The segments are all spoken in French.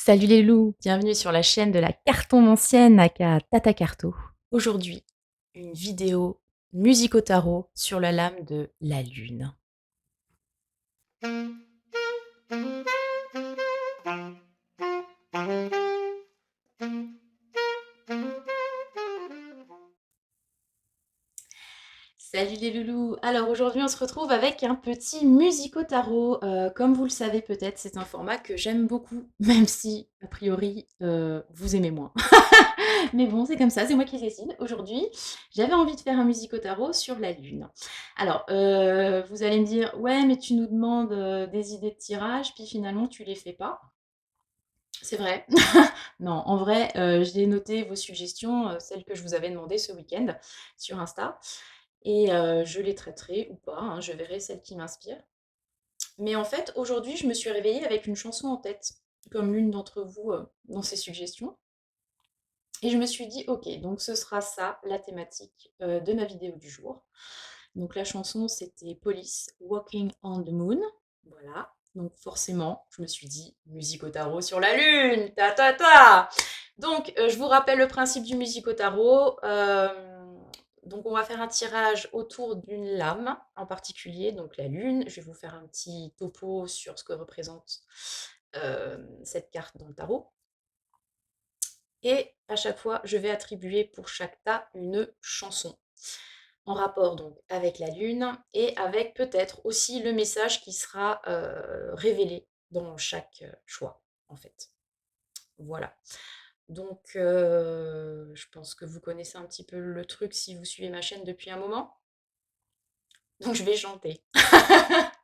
Salut les loups, bienvenue sur la chaîne de la cartomancienne aka Tata Carto. Aujourd'hui, une vidéo musique au tarot sur la lame de la lune. Salut les loulous. Alors aujourd'hui on se retrouve avec un petit musico tarot. Comme vous le savez peut-être, c'est un format que j'aime beaucoup, même si a priori vous aimez moins. Mais bon, c'est comme ça, c'est moi qui décide. Aujourd'hui, j'avais envie de faire un musico tarot sur la lune. Alors, vous allez me dire, ouais, mais tu nous demandes des idées de tirage, puis finalement tu les fais pas. C'est vrai. Non, en vrai, j'ai noté vos suggestions, celles que je vous avais demandées ce week-end sur Insta. Et je les traiterai ou pas, hein, je verrai celles qui m'inspirent. Mais en fait, aujourd'hui, je me suis réveillée avec une chanson en tête, comme l'une d'entre vous dans ses suggestions. Et je me suis dit, ok, donc ce sera ça, la thématique de ma vidéo du jour. Donc la chanson, c'était Police, Walking on the Moon. Voilà. Donc forcément, je me suis dit, musique au tarot sur la lune, ta ta ta. Donc je vous rappelle le principe du musique au tarot. Donc on va faire un tirage autour d'une lame en particulier, donc la lune. Je vais vous faire un petit topo sur ce que représente cette carte dans le tarot. Et à chaque fois, je vais attribuer pour chaque tas une chanson en rapport donc avec la lune et avec peut-être aussi le message qui sera révélé dans chaque choix en fait. Voilà. Donc je pense que vous connaissez un petit peu le truc si vous suivez ma chaîne depuis un moment. Donc je vais chanter.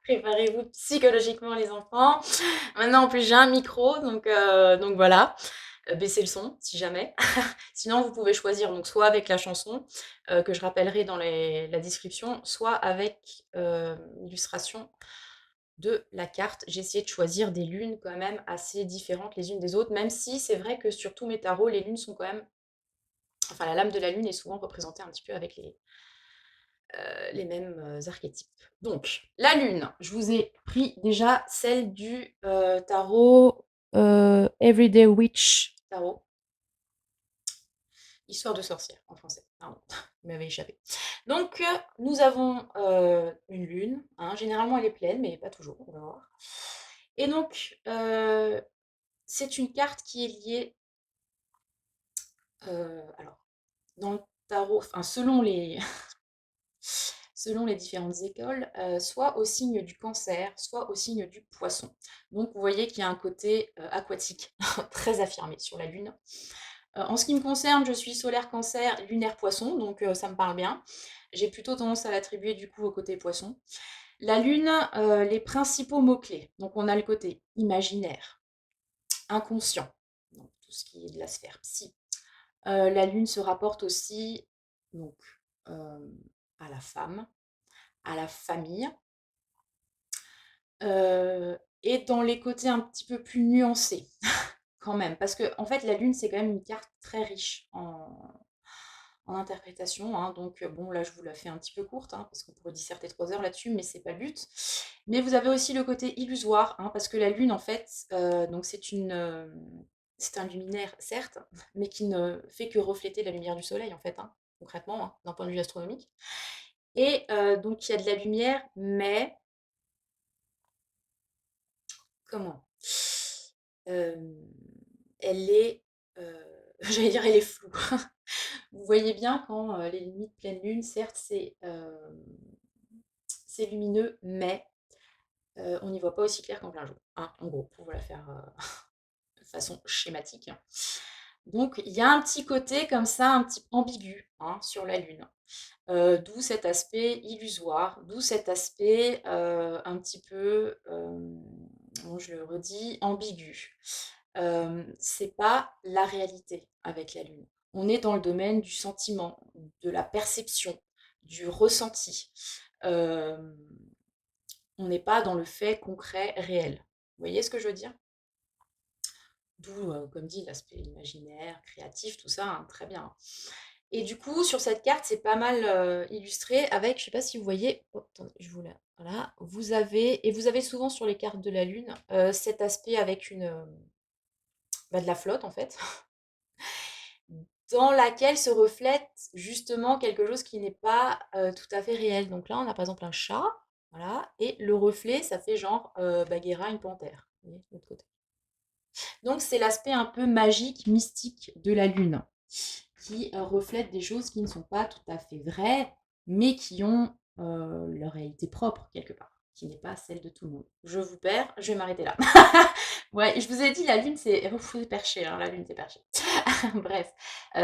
Préparez-vous psychologiquement les enfants. Maintenant en plus j'ai un micro donc voilà. Baissez le son si jamais. Sinon, vous pouvez choisir donc soit avec la chanson que je rappellerai dans la description, soit avec l'illustration de la carte. J'ai essayé de choisir des lunes quand même assez différentes les unes des autres, même si c'est vrai que sur tous mes tarots, les lunes sont quand même... Enfin, la lame de la lune est souvent représentée un petit peu avec les mêmes archétypes. Donc, la lune, je vous ai pris déjà celle du tarot Everyday Witch Tarot. Histoire de sorcière en français, pardon, il m'avait échappé. Donc, nous avons une lune, hein. Généralement elle est pleine, mais pas toujours, on va voir. Et donc, c'est une carte qui est liée, alors, dans le tarot, enfin, selon les différentes écoles, soit au signe du cancer, soit au signe du poisson. Donc, vous voyez qu'il y a un côté aquatique très affirmé sur la lune. En ce qui me concerne, je suis solaire cancer, lunaire poisson, donc ça me parle bien. J'ai plutôt tendance à l'attribuer du coup au côté poisson. La lune, les principaux mots-clés. Donc on a le côté imaginaire, inconscient, donc tout ce qui est de la sphère psy. La lune se rapporte aussi donc, à la femme, à la famille, et dans les côtés un petit peu plus nuancés quand même. Parce que en fait, la lune, c'est quand même une carte très riche en interprétation, hein. Donc bon, là je vous la fais un petit peu courte, hein, parce qu'on pourrait disserter 3 heures là-dessus, mais c'est pas le but. Mais vous avez aussi le côté illusoire, hein, parce que la lune en fait, donc c'est un luminaire certes, mais qui ne fait que refléter la lumière du soleil en fait, hein, concrètement, hein, d'un point de vue astronomique. Et donc il y a de la lumière, mais comment? Euh, Elle est, j'allais dire elle est floue. Vous voyez bien quand les limites pleine lune, certes, c'est lumineux, mais on n'y voit pas aussi clair qu'en plein jour, hein, en gros, pour vous la faire de façon schématique. Donc, il y a un petit côté comme ça, un petit ambigu, hein, sur la lune. D'où cet aspect illusoire, d'où cet aspect un petit peu, bon, je le redis, ambigu. C'est pas la réalité avec la lune. On est dans le domaine du sentiment, de la perception, du ressenti. Euh, on n'est pas dans le fait concret réel. Vous voyez ce que je veux dire? D'où, comme dit, l'aspect imaginaire, créatif, tout ça, hein, très bien. Et du coup, sur cette carte, c'est pas mal illustré avec, je sais pas si vous voyez, oh, attendez, je vous la, voilà, vous avez souvent sur les cartes de la Lune cet aspect avec de la flotte en fait, dans laquelle se reflète justement quelque chose qui n'est pas tout à fait réel. Donc là, on a par exemple un chat, voilà, et le reflet, ça fait genre Bagheera, une panthère. Vous voyez, de l'autre côté. Donc c'est l'aspect un peu magique, mystique de la lune, qui reflète des choses qui ne sont pas tout à fait vraies, mais qui ont leur réalité propre quelque part, qui n'est pas celle de tout le monde. Je vous perds, je vais m'arrêter là. Ouais, je vous ai dit, la lune, c'est... Vous êtes perché, hein, la lune, c'est perché. Bref,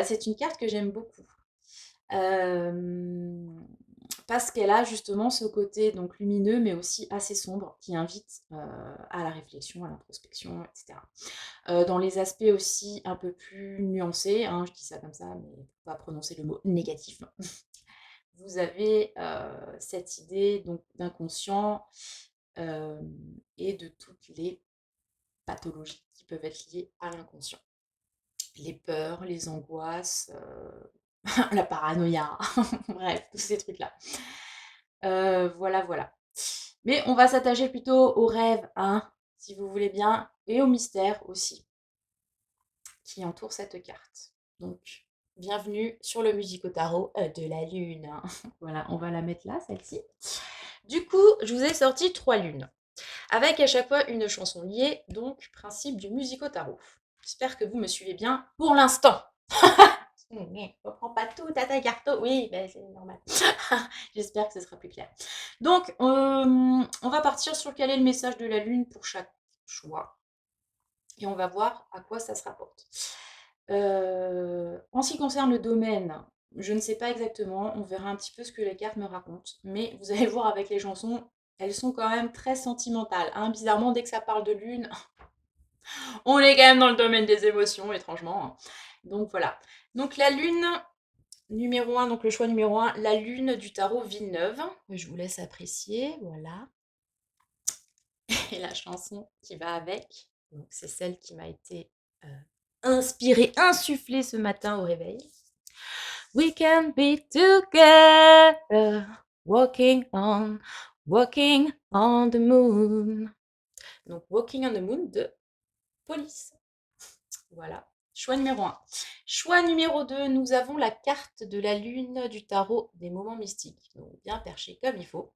c'est une carte que j'aime beaucoup. Parce qu'elle a justement ce côté donc lumineux, mais aussi assez sombre, qui invite à la réflexion, à l'introspection, etc. Dans les aspects aussi un peu plus nuancés, hein, je dis ça comme ça, mais faut pas prononcer le mot négatif. Vous avez cette idée donc d'inconscient et de toutes les pathologies qui peuvent être liées à l'inconscient. Les peurs, les angoisses, la paranoïa, bref, tous ces trucs-là. Voilà, voilà. Mais on va s'attacher plutôt aux rêves, hein, si vous voulez bien, et au mystère aussi, qui entoure cette carte. Donc, bienvenue sur le Musico-Tarot de la Lune. Voilà, on va la mettre là, celle-ci. Du coup, je vous ai sorti 3 lunes, avec à chaque fois une chanson liée, donc principe du Musico-Tarot. J'espère que vous me suivez bien pour l'instant. Ne reprends pas tout à ta carte. Oui, ben c'est normal. J'espère que ce sera plus clair. Donc, on va partir sur quel est le message de la Lune pour chaque choix. Et on va voir à quoi ça se rapporte. En ce qui concerne le domaine, je ne sais pas exactement. On verra un petit peu ce que les cartes me racontent. Mais vous allez voir avec les chansons, elles sont quand même très sentimentales. Hein. Bizarrement, dès que ça parle de Lune, on est quand même dans le domaine des émotions, étrangement. Donc voilà. Donc la Lune, numéro 1, donc le choix numéro 1, la Lune du tarot Villeneuve. Je vous laisse apprécier, voilà. Et la chanson qui va avec, donc c'est celle qui m'a été inspirée, insufflée ce matin au réveil. We can be together, walking on the moon. Donc Walking on the Moon de Police. Voilà. Choix numéro 1. Choix numéro 2, nous avons la carte de la lune du tarot des moments mystiques. Donc bien perché comme il faut.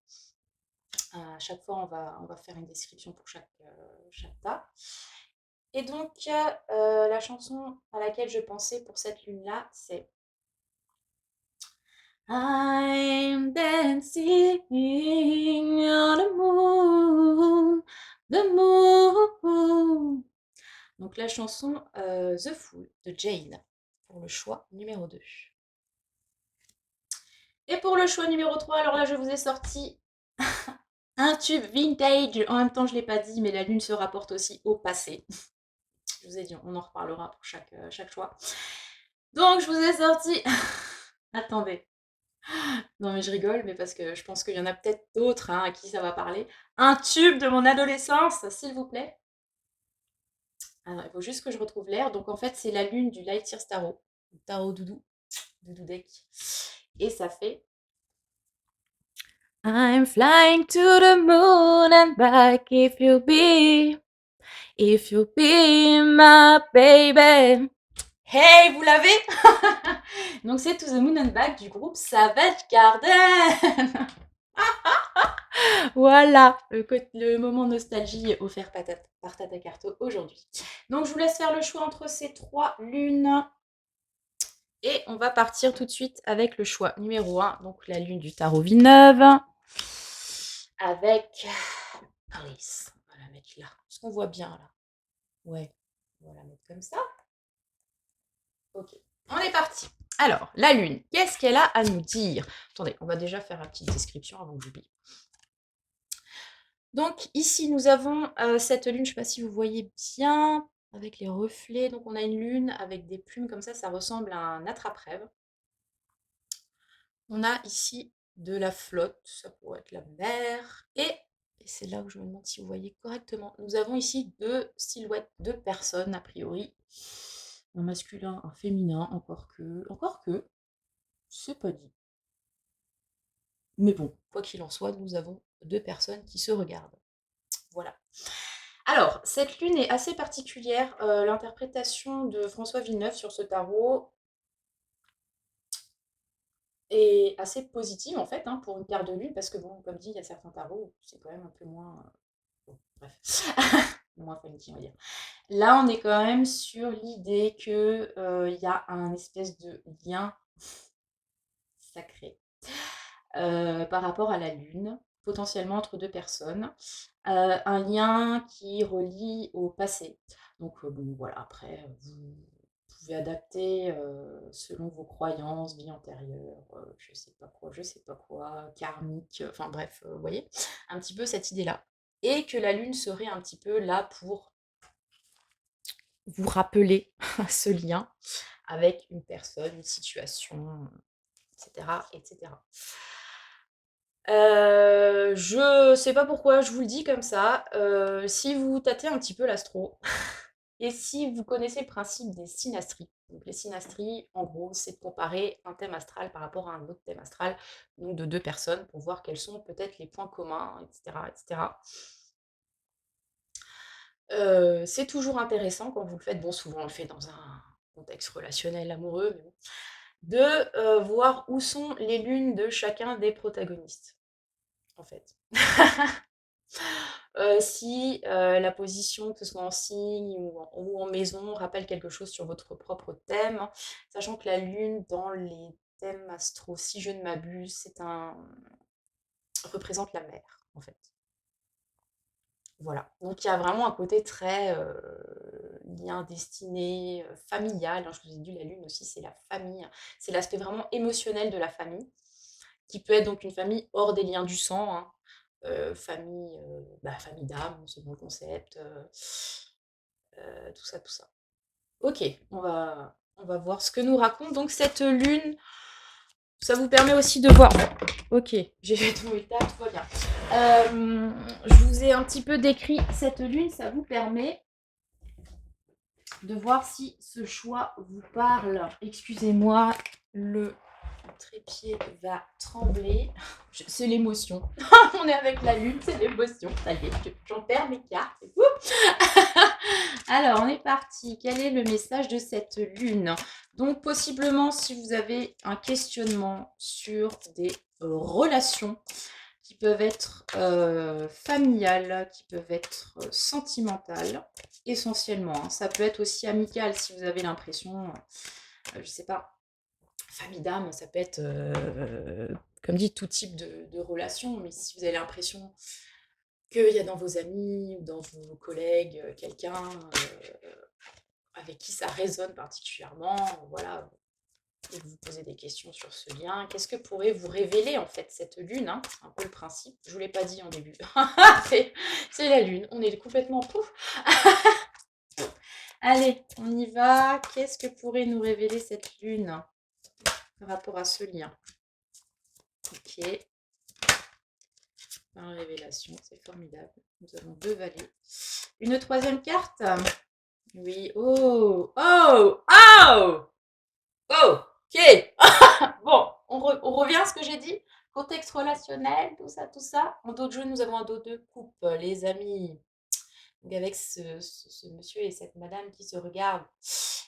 À chaque fois, on va faire une description pour chaque tas. Et donc, la chanson à laquelle je pensais pour cette lune-là, c'est I'm dancing on the moon. Donc la chanson The Fool de Jane pour le choix numéro 2. Et pour le choix numéro 3, alors là je vous ai sorti un tube vintage. En même temps je ne l'ai pas dit, mais la lune se rapporte aussi au passé. Je vous ai dit, on en reparlera pour chaque choix. Donc je vous ai sorti... Attendez. Non mais je rigole, mais parce que je pense qu'il y en a peut-être d'autres hein, à qui ça va parler. Un tube de mon adolescence, s'il vous plaît. Alors, il faut juste que je retrouve l'air. Donc en fait, c'est la lune du Light Years Tarot. Tarot doudou deck. Et ça fait I'm flying to the moon and back if you be my baby. Hey, vous l'avez? Donc c'est To the Moon and Back du groupe Savage Garden. Voilà, le moment nostalgie offert par Tata Carto aujourd'hui. Donc je vous laisse faire le choix entre ces 3 lunes. Et on va partir tout de suite avec le choix numéro 1, donc la lune du tarot Villeneuve. Avec Alice. On va la mettre là. Est-ce qu'on voit bien là? Ouais, on va la mettre comme ça. Ok, on est parti. Alors, la lune, qu'est-ce qu'elle a à nous dire? Attendez, on va déjà faire une petite description avant que j'oublie. Donc ici, nous avons cette lune, je ne sais pas si vous voyez bien, avec les reflets. Donc on a une lune avec des plumes comme ça ressemble à un attrape-rêve. On a ici de la flotte, ça pourrait être la mer. Et c'est là où je me demande si vous voyez correctement. Nous avons ici 2 silhouettes de personnes, a priori. Un masculin, un féminin, encore que, c'est pas dit. Mais bon, quoi qu'il en soit, nous avons 2 personnes qui se regardent. Voilà. Alors, cette lune est assez particulière. L'interprétation de François Villeneuve sur ce tarot est assez positive en fait, hein, pour une carte de lune, parce que bon, comme dit, il y a certains tarots où c'est quand même un peu moins. Bon, bref, moins funky, on va dire. Là, on est quand même sur l'idée que il y a un espèce de lien sacré par rapport à la lune, potentiellement entre deux personnes. Un lien qui relie au passé. Donc bon, voilà, après, vous pouvez adapter selon vos croyances, vie antérieure, je sais pas quoi, karmique, enfin bref, vous voyez, un petit peu cette idée-là. Et que la lune serait un petit peu là pour vous rappeler ce lien avec une personne, une situation, etc., etc. Je sais pas pourquoi je vous le dis comme ça. Si vous tâtez un petit peu l'astro, et si vous connaissez le principe des synastries, donc les synastries, en gros, c'est de comparer un thème astral par rapport à un autre thème astral, donc de deux personnes, pour voir quels sont peut-être les points communs, etc., etc. C'est toujours intéressant quand vous le faites, bon, souvent on le fait dans un contexte relationnel amoureux, mais bon, de voir où sont les lunes de chacun des protagonistes, en fait. Si la position, que ce soit en signe ou en maison, rappelle quelque chose sur votre propre thème, sachant que la lune, dans les thèmes astro, si je ne m'abuse, représente la mer, en fait. Voilà. Donc il y a vraiment un côté très lien destiné, familial, hein. Je vous ai dit, la lune aussi, c'est la famille. C'est l'aspect vraiment émotionnel de la famille, qui peut être donc une famille hors des liens du sang, hein. Famille d'âme, selon le concept, tout ça, tout ça. Ok, on va voir ce que nous raconte donc cette lune. Ça vous permet aussi de voir. Ok, j'ai fait tomber le tas, tout va bien. Je vous ai un petit peu décrit cette lune, ça vous permet de voir si ce choix vous parle. Excusez-moi, le trépied va trembler. C'est l'émotion. On est avec la lune, c'est l'émotion. Ça y est, j'en perds mes cartes. Alors, on est parti. Quel est le message de cette lune? Donc, possiblement, si vous avez un questionnement sur des relations qui peuvent être familiales, qui peuvent être sentimentales, essentiellement, hein. Ça peut être aussi amical si vous avez l'impression, je sais pas, famille d'âme, ça peut être, comme dit, tout type de relation, mais si vous avez l'impression qu'il y a dans vos amis ou dans vos collègues quelqu'un avec qui ça résonne particulièrement, voilà, et vous posez des questions sur ce lien. Qu'est-ce que pourrait vous révéler en fait cette lune, hein? C'est un peu le principe. Je ne vous l'ai pas dit en début. c'est la lune. On est complètement pouf. Allez, on y va. Qu'est-ce que pourrait nous révéler cette lune par rapport à ce lien? Ok. Par révélation, c'est formidable. Nous avons deux valets. Une troisième carte. Oui. Oh. Oh. Oh. Oh. Ok. Bon, on revient à ce que j'ai dit. Contexte relationnel, tout ça, tout ça. En dos de jeu, nous avons un dos de coupe, les amis. Donc avec ce monsieur et cette madame qui se regardent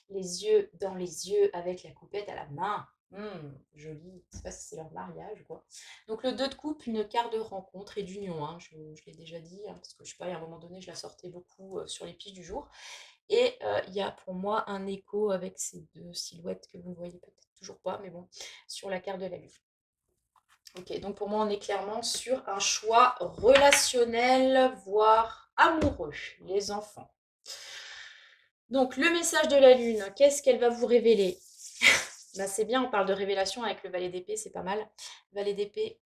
les yeux dans les yeux avec la coupette à la main. Joli. Je sais pas si c'est leur mariage, quoi. Donc le 2 de coupe, une carte de rencontre et d'union, hein. Je l'ai déjà dit, hein, parce que je sais pas, à un moment donné, je la sortais beaucoup sur les piges du jour. Et il y a pour moi un écho avec ces deux silhouettes que vous ne voyez peut-être toujours pas, mais bon, sur la carte de la lune. Ok, donc pour moi, on est clairement sur un choix relationnel, voire amoureux, les enfants. Donc, le message de la lune, qu'est-ce qu'elle va vous révéler? Bah, c'est bien, on parle de révélation avec le valet d'épée, c'est pas mal. Valet d'épée,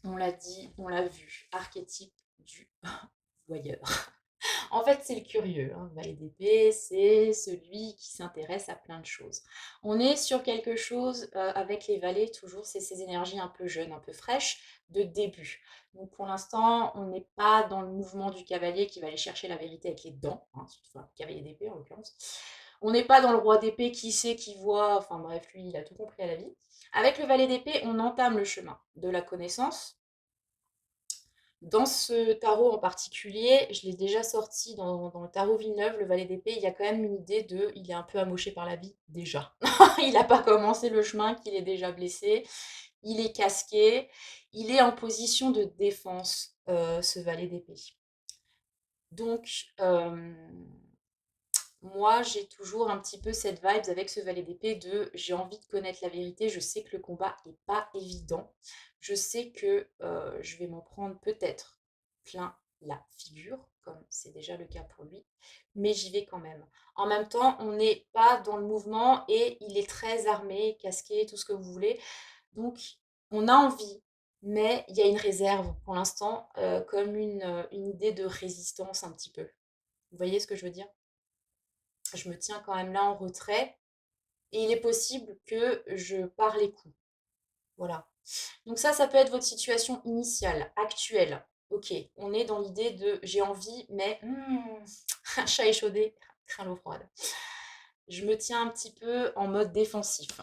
on l'a dit, on l'a vu, archétype du voyeur. En fait, c'est le curieux, hein. Le valet d'épée, c'est celui qui s'intéresse à plein de choses. On est sur quelque chose avec les valets, toujours, c'est ces énergies un peu jeunes, un peu fraîches, de début. Donc pour l'instant, on n'est pas dans le mouvement du cavalier qui va aller chercher la vérité avec les dents, hein, enfin, cavalier d'épée en l'occurrence. On n'est pas dans le roi d'épée qui sait, qui voit, enfin bref, lui, il a tout compris à la vie. Avec le valet d'épée, on entame le chemin de la connaissance, Dans ce tarot en particulier, je l'ai déjà sorti dans le tarot Villeneuve, le valet d'épée, il y a quand même une idée de il est un peu amoché par la vie, déjà. Il n'a pas commencé le chemin qu'il est déjà blessé, il est casqué, il est en position de défense, ce valet d'épée. Donc, moi, j'ai toujours un petit peu cette vibe avec ce valet d'épée de j'ai envie de connaître la vérité, je sais que le combat n'est pas évident, je sais que je vais m'en prendre peut-être plein la figure, comme c'est déjà le cas pour lui, mais j'y vais quand même. En même temps, on n'est pas dans le mouvement et il est très armé, casqué, tout ce que vous voulez, donc on a envie, mais il y a une réserve pour l'instant, comme une idée de résistance un petit peu. Vous voyez ce que je veux dire? Je me tiens quand même là en retrait et il est possible que je pars les coups. Voilà. Donc ça peut être votre situation initiale, actuelle. Ok, on est dans l'idée de j'ai envie, mais un chat échaudé craint l'eau froide. Je me tiens un petit peu en mode défensif.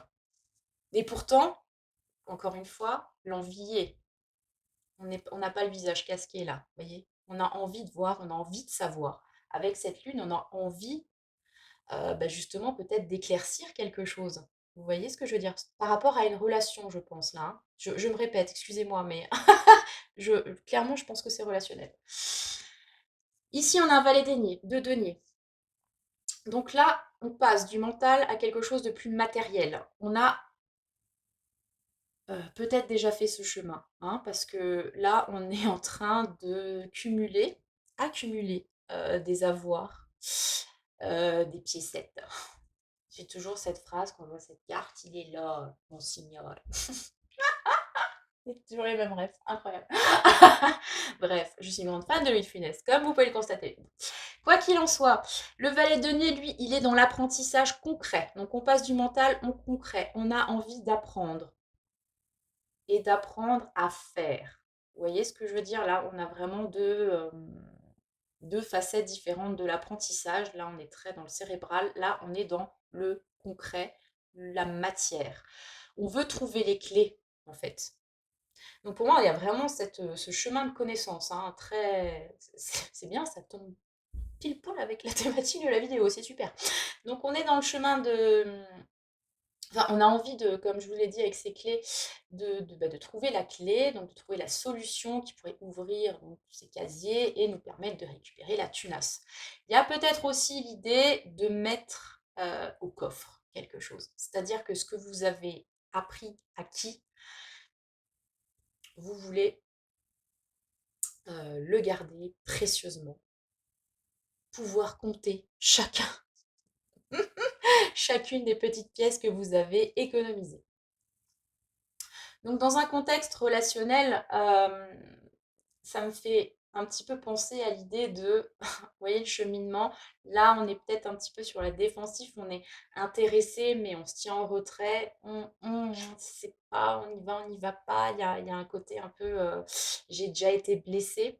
Et pourtant, encore une fois, l'envie y est. On n'a pas le visage casqué là, vous voyez. On a envie de voir, on a envie de savoir. Avec cette lune, on a envie bah, justement peut-être d'éclaircir quelque chose. Vous voyez ce que je veux dire? Par rapport à une relation, je pense là, hein. Je me répète, excusez-moi, mais clairement, je pense que c'est relationnel. Ici, on a un valet denier, de denier. Donc là, on passe du mental à quelque chose de plus matériel. On a peut-être déjà fait ce chemin, hein, parce que là, on est en train de accumuler des avoirs, des piécettes. J'ai toujours cette phrase quand on voit cette carte, il est là, mon signal. C'est toujours les mêmes rêves, incroyable. Bref, je suis une grande fan de Louis de Funès, comme vous pouvez le constater. Quoi qu'il en soit, le valet de denier, lui, il est dans l'apprentissage concret. Donc on passe du mental au concret. On a envie d'apprendre et d'apprendre à faire. Vous voyez ce que je veux dire? Là, on a vraiment deux facettes différentes de l'apprentissage. Là, on est très dans le cérébral. Là, on est dans le concret, la matière. On veut trouver les clés, en fait. Donc pour moi, il y a vraiment ce chemin de connaissance, hein, très... C'est bien, ça tombe pile poil avec la thématique de la vidéo, c'est super. Donc on est dans le chemin de... Enfin, on a envie de, comme je vous l'ai dit avec ces clés, de trouver la clé, donc de trouver la solution qui pourrait ouvrir donc, ces casiers et nous permettre de récupérer la tunasse. Il y a peut-être aussi l'idée de mettre au coffre quelque chose. C'est-à-dire que ce que vous avez appris, acquis, vous voulez le garder précieusement, pouvoir compter chacune des petites pièces que vous avez économisées. Donc dans un contexte relationnel, ça me fait un petit peu penser à l'idée de, vous voyez le cheminement, là on est peut-être un petit peu sur la défensive, on est intéressé mais on se tient en retrait, on sait pas, on n'y va pas, il y a un côté un peu, j'ai déjà été blessée,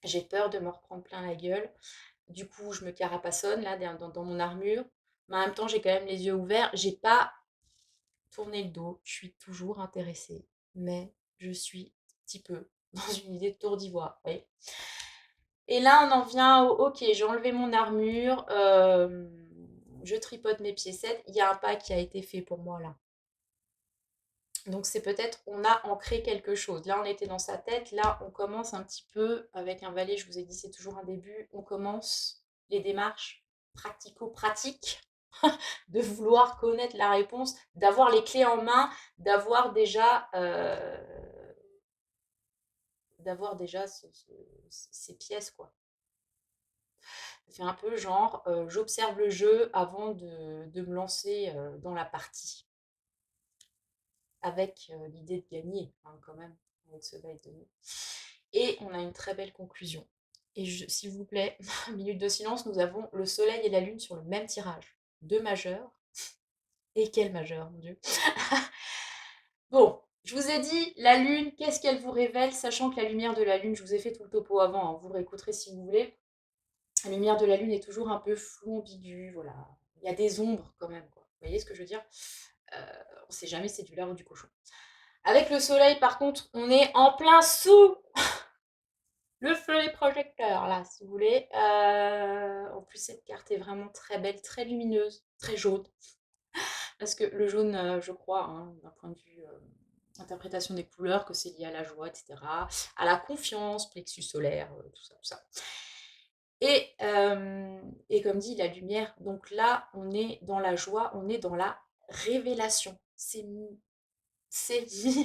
j'ai peur de me reprendre plein la gueule, du coup je me carapassonne là dans mon armure, mais en même temps j'ai quand même les yeux ouverts, j'ai pas tourner le dos, je suis toujours intéressée, mais je suis un petit peu dans une idée de tour d'ivoire. Oui. Et là, on en vient au ok, j'ai enlevé mon armure, je tripote mes piécettes, il y a un pas qui a été fait pour moi là. Donc c'est peut-être, on a ancré quelque chose. Là, on était dans sa tête, là, on commence un petit peu avec un valet, je vous ai dit, c'est toujours un début, on commence les démarches pratico-pratiques de vouloir connaître la réponse, d'avoir les clés en main, d'avoir déjà, ces pièces, quoi. Ça fait un peu genre, j'observe le jeu avant de me lancer dans la partie, avec l'idée de gagner, hein, quand même, avec ce bail de nuit. Et on a une très belle conclusion. Et s'il vous plaît, minute de silence, nous avons le soleil et la lune sur le même tirage. Deux majeurs. Et quel majeur, mon Dieu. Bon, je vous ai dit, la lune, qu'est-ce qu'elle vous révèle, sachant que la lumière de la lune, je vous ai fait tout le topo avant, hein, vous le réécouterez si vous voulez. La lumière de la lune est toujours un peu floue, ambiguë, voilà. Il y a des ombres quand même, quoi. Vous voyez ce que je veux dire? On ne sait jamais si c'est du lard ou du cochon. Avec le soleil, par contre, on est en plein sous le feu des projecteurs, là, si vous voulez. En plus, cette carte est vraiment très belle, très lumineuse, très jaune. Parce que le jaune, je crois, hein, d'un point de vue interprétation des couleurs, que c'est lié à la joie, etc., à la confiance, plexus solaire, tout ça, tout ça. Et comme dit, la lumière, donc là, on est dans la joie, on est dans la révélation. C'est mis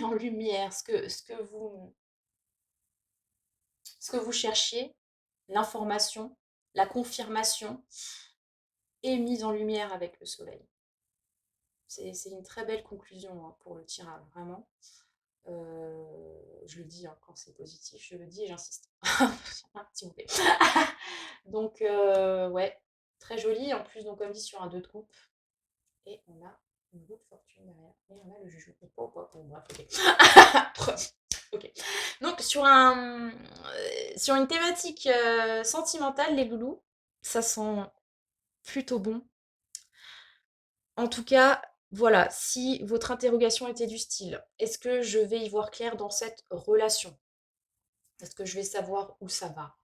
en lumière ce que vous cherchiez, l'information, la confirmation, est mise en lumière avec le soleil. C'est une très belle conclusion hein, pour le tirage, vraiment. Je le dis hein, quand c'est positif, je le dis et j'insiste. S'il vous plaît. Donc, ouais, très joli. En plus, donc, comme dit, sur un 2 de coupe. Et on a une roue de fortune derrière. Et on a le jugement. Bon, bref, ok. Ok. Donc, sur une thématique sentimentale, les loulous, ça sent plutôt bon. En tout cas, voilà, si votre interrogation était du style, est-ce que je vais y voir clair dans cette relation? Est-ce que je vais savoir où ça va?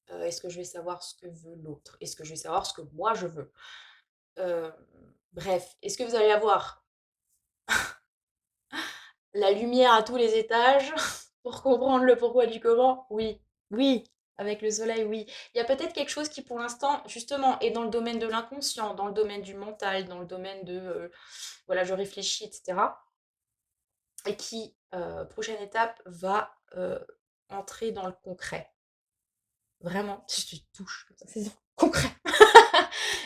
Est-ce que je vais savoir ce que veut l'autre? Est-ce que je vais savoir ce que moi je veux? Euh, Bref, est-ce que vous allez avoir la lumière à tous les étages pour comprendre le pourquoi du comment? Oui, oui, avec le soleil, oui. Il y a peut-être quelque chose qui, pour l'instant, justement, est dans le domaine de l'inconscient, dans le domaine du mental, dans le domaine de, voilà, je réfléchis, etc. Et qui, prochaine étape, va entrer dans le concret. Vraiment, si je touche comme ça, c'est concret.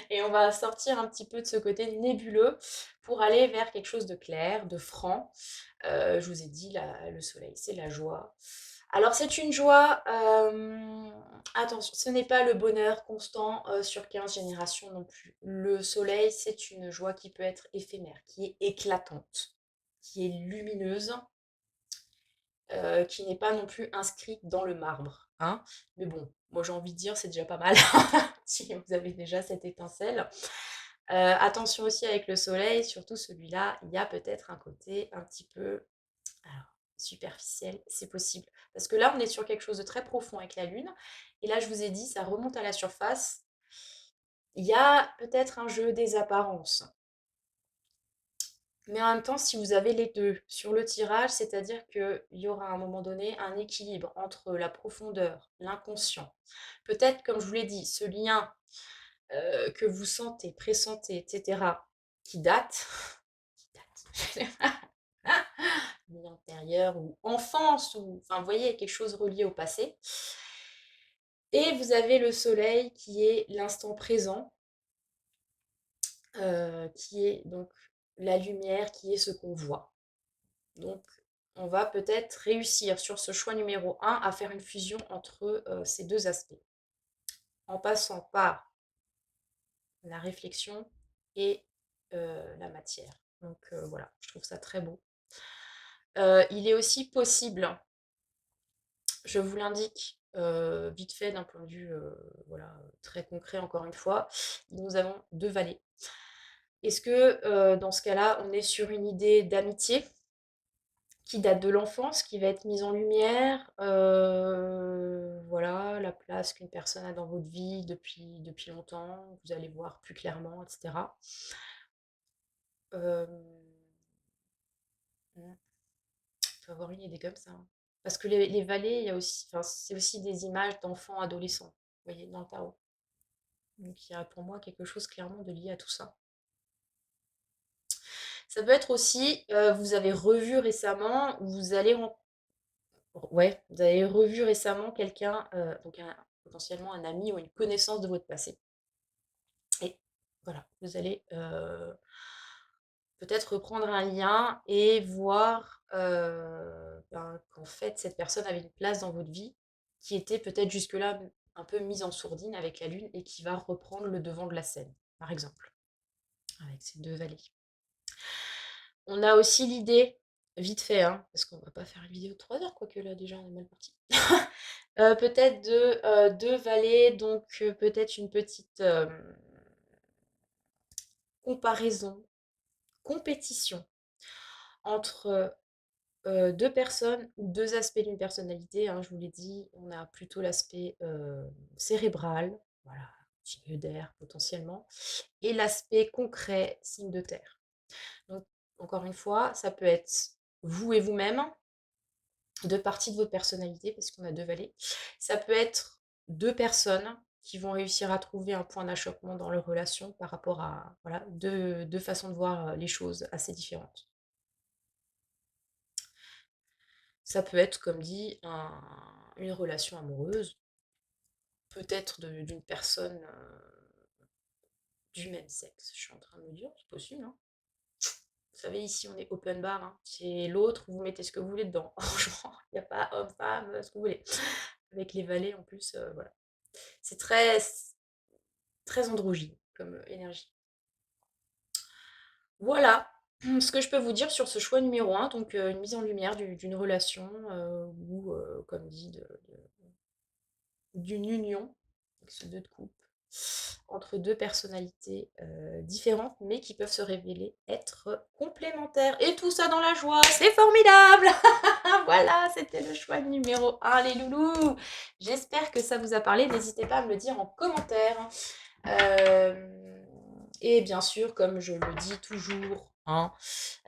Et on va sortir un petit peu de ce côté nébuleux pour aller vers quelque chose de clair, de franc. Je vous ai dit, le soleil, c'est la joie. Alors c'est une joie, attention, ce n'est pas le bonheur constant sur 15 générations non plus. Le soleil, c'est une joie qui peut être éphémère, qui est éclatante, qui est lumineuse, qui n'est pas non plus inscrite dans le marbre. Hein. Mais bon, moi j'ai envie de dire, c'est déjà pas mal si vous avez déjà cette étincelle. Attention aussi avec le soleil, surtout celui-là, il y a peut-être un côté un petit peu alors, superficiel, c'est possible. Parce que là, on est sur quelque chose de très profond avec la Lune. Et là, je vous ai dit, ça remonte à la surface. Il y a peut-être un jeu des apparences. Mais en même temps, si vous avez les deux sur le tirage, c'est-à-dire qu'il y aura à un moment donné un équilibre entre la profondeur, l'inconscient. Peut-être, comme je vous l'ai dit, ce lien que vous sentez, pressentez, etc., qui date, qui date, vie antérieure ou enfance, ou enfin, vous voyez, quelque chose relié au passé. Et vous avez le soleil qui est l'instant présent, qui est donc la lumière, qui est ce qu'on voit. Donc, on va peut-être réussir sur ce choix numéro 1 à faire une fusion entre ces deux aspects, en passant par la réflexion et la matière. Donc voilà, je trouve ça très beau. Il est aussi possible, je vous l'indique vite fait d'un point de vue voilà, très concret encore une fois, nous avons 2 vallées. Est-ce que dans ce cas-là, on est sur une idée d'amitié qui date de l'enfance, qui va être mise en lumière, voilà, la place qu'une personne a dans votre vie depuis longtemps, vous allez voir plus clairement, etc. Euh, il faut avoir une idée comme ça. Hein. Parce que les vallées, il y a aussi, enfin, c'est aussi des images d'enfants, adolescents, vous voyez, dans le tarot. Donc il y a pour moi quelque chose clairement de lié à tout ça. Ça peut être aussi, vous avez revu récemment, vous allez ouais, vous avez revu récemment quelqu'un, donc potentiellement un ami ou une connaissance de votre passé. Et voilà, vous allez peut-être reprendre un lien et voir ben, qu'en fait cette personne avait une place dans votre vie qui était peut-être jusque-là un peu mise en sourdine avec la lune et qui va reprendre le devant de la scène, par exemple, avec ces 2 vallées. On a aussi l'idée, vite fait, hein, parce qu'on va pas faire une vidéo de 3 heures, quoique là déjà on est mal parti. Peut-être de 2 vallées, donc peut-être une petite comparaison, compétition entre 2 personnes ou 2 aspects d'une personnalité, hein, je vous l'ai dit. On a plutôt l'aspect, cérébral, voilà, signe d'air potentiellement, et l'aspect concret, signe de terre. Donc encore une fois, ça peut être vous et vous-même, 2 parties de votre personnalité, parce qu'on a 2 vallées. Ça peut être 2 personnes qui vont réussir à trouver un point d'achoppement dans leur relation par rapport à, voilà, 2 façons de voir, les choses assez différentes. Ça peut être, comme dit, une relation amoureuse, peut-être d'une personne du même sexe. Je suis en train de me dire, c'est possible, hein. Vous savez, ici, on est open bar, hein. C'est l'autre, vous mettez ce que vous voulez dedans. Franchement, il n'y a pas homme, femme, ce que vous voulez. Avec les valets, en plus, voilà. C'est très androgyne comme énergie. Voilà ce que je peux vous dire sur ce choix numéro un, donc une mise en lumière d'une relation ou, comme dit, d'une union, avec ce 2 de coupe, entre 2 personnalités différentes, mais qui peuvent se révéler être complémentaires. Et tout ça dans la joie, c'est formidable. Voilà, c'était le choix numéro un, les loulous. J'espère que ça vous a parlé. N'hésitez pas à me le dire en commentaire. Et bien sûr, comme je le dis toujours, hein,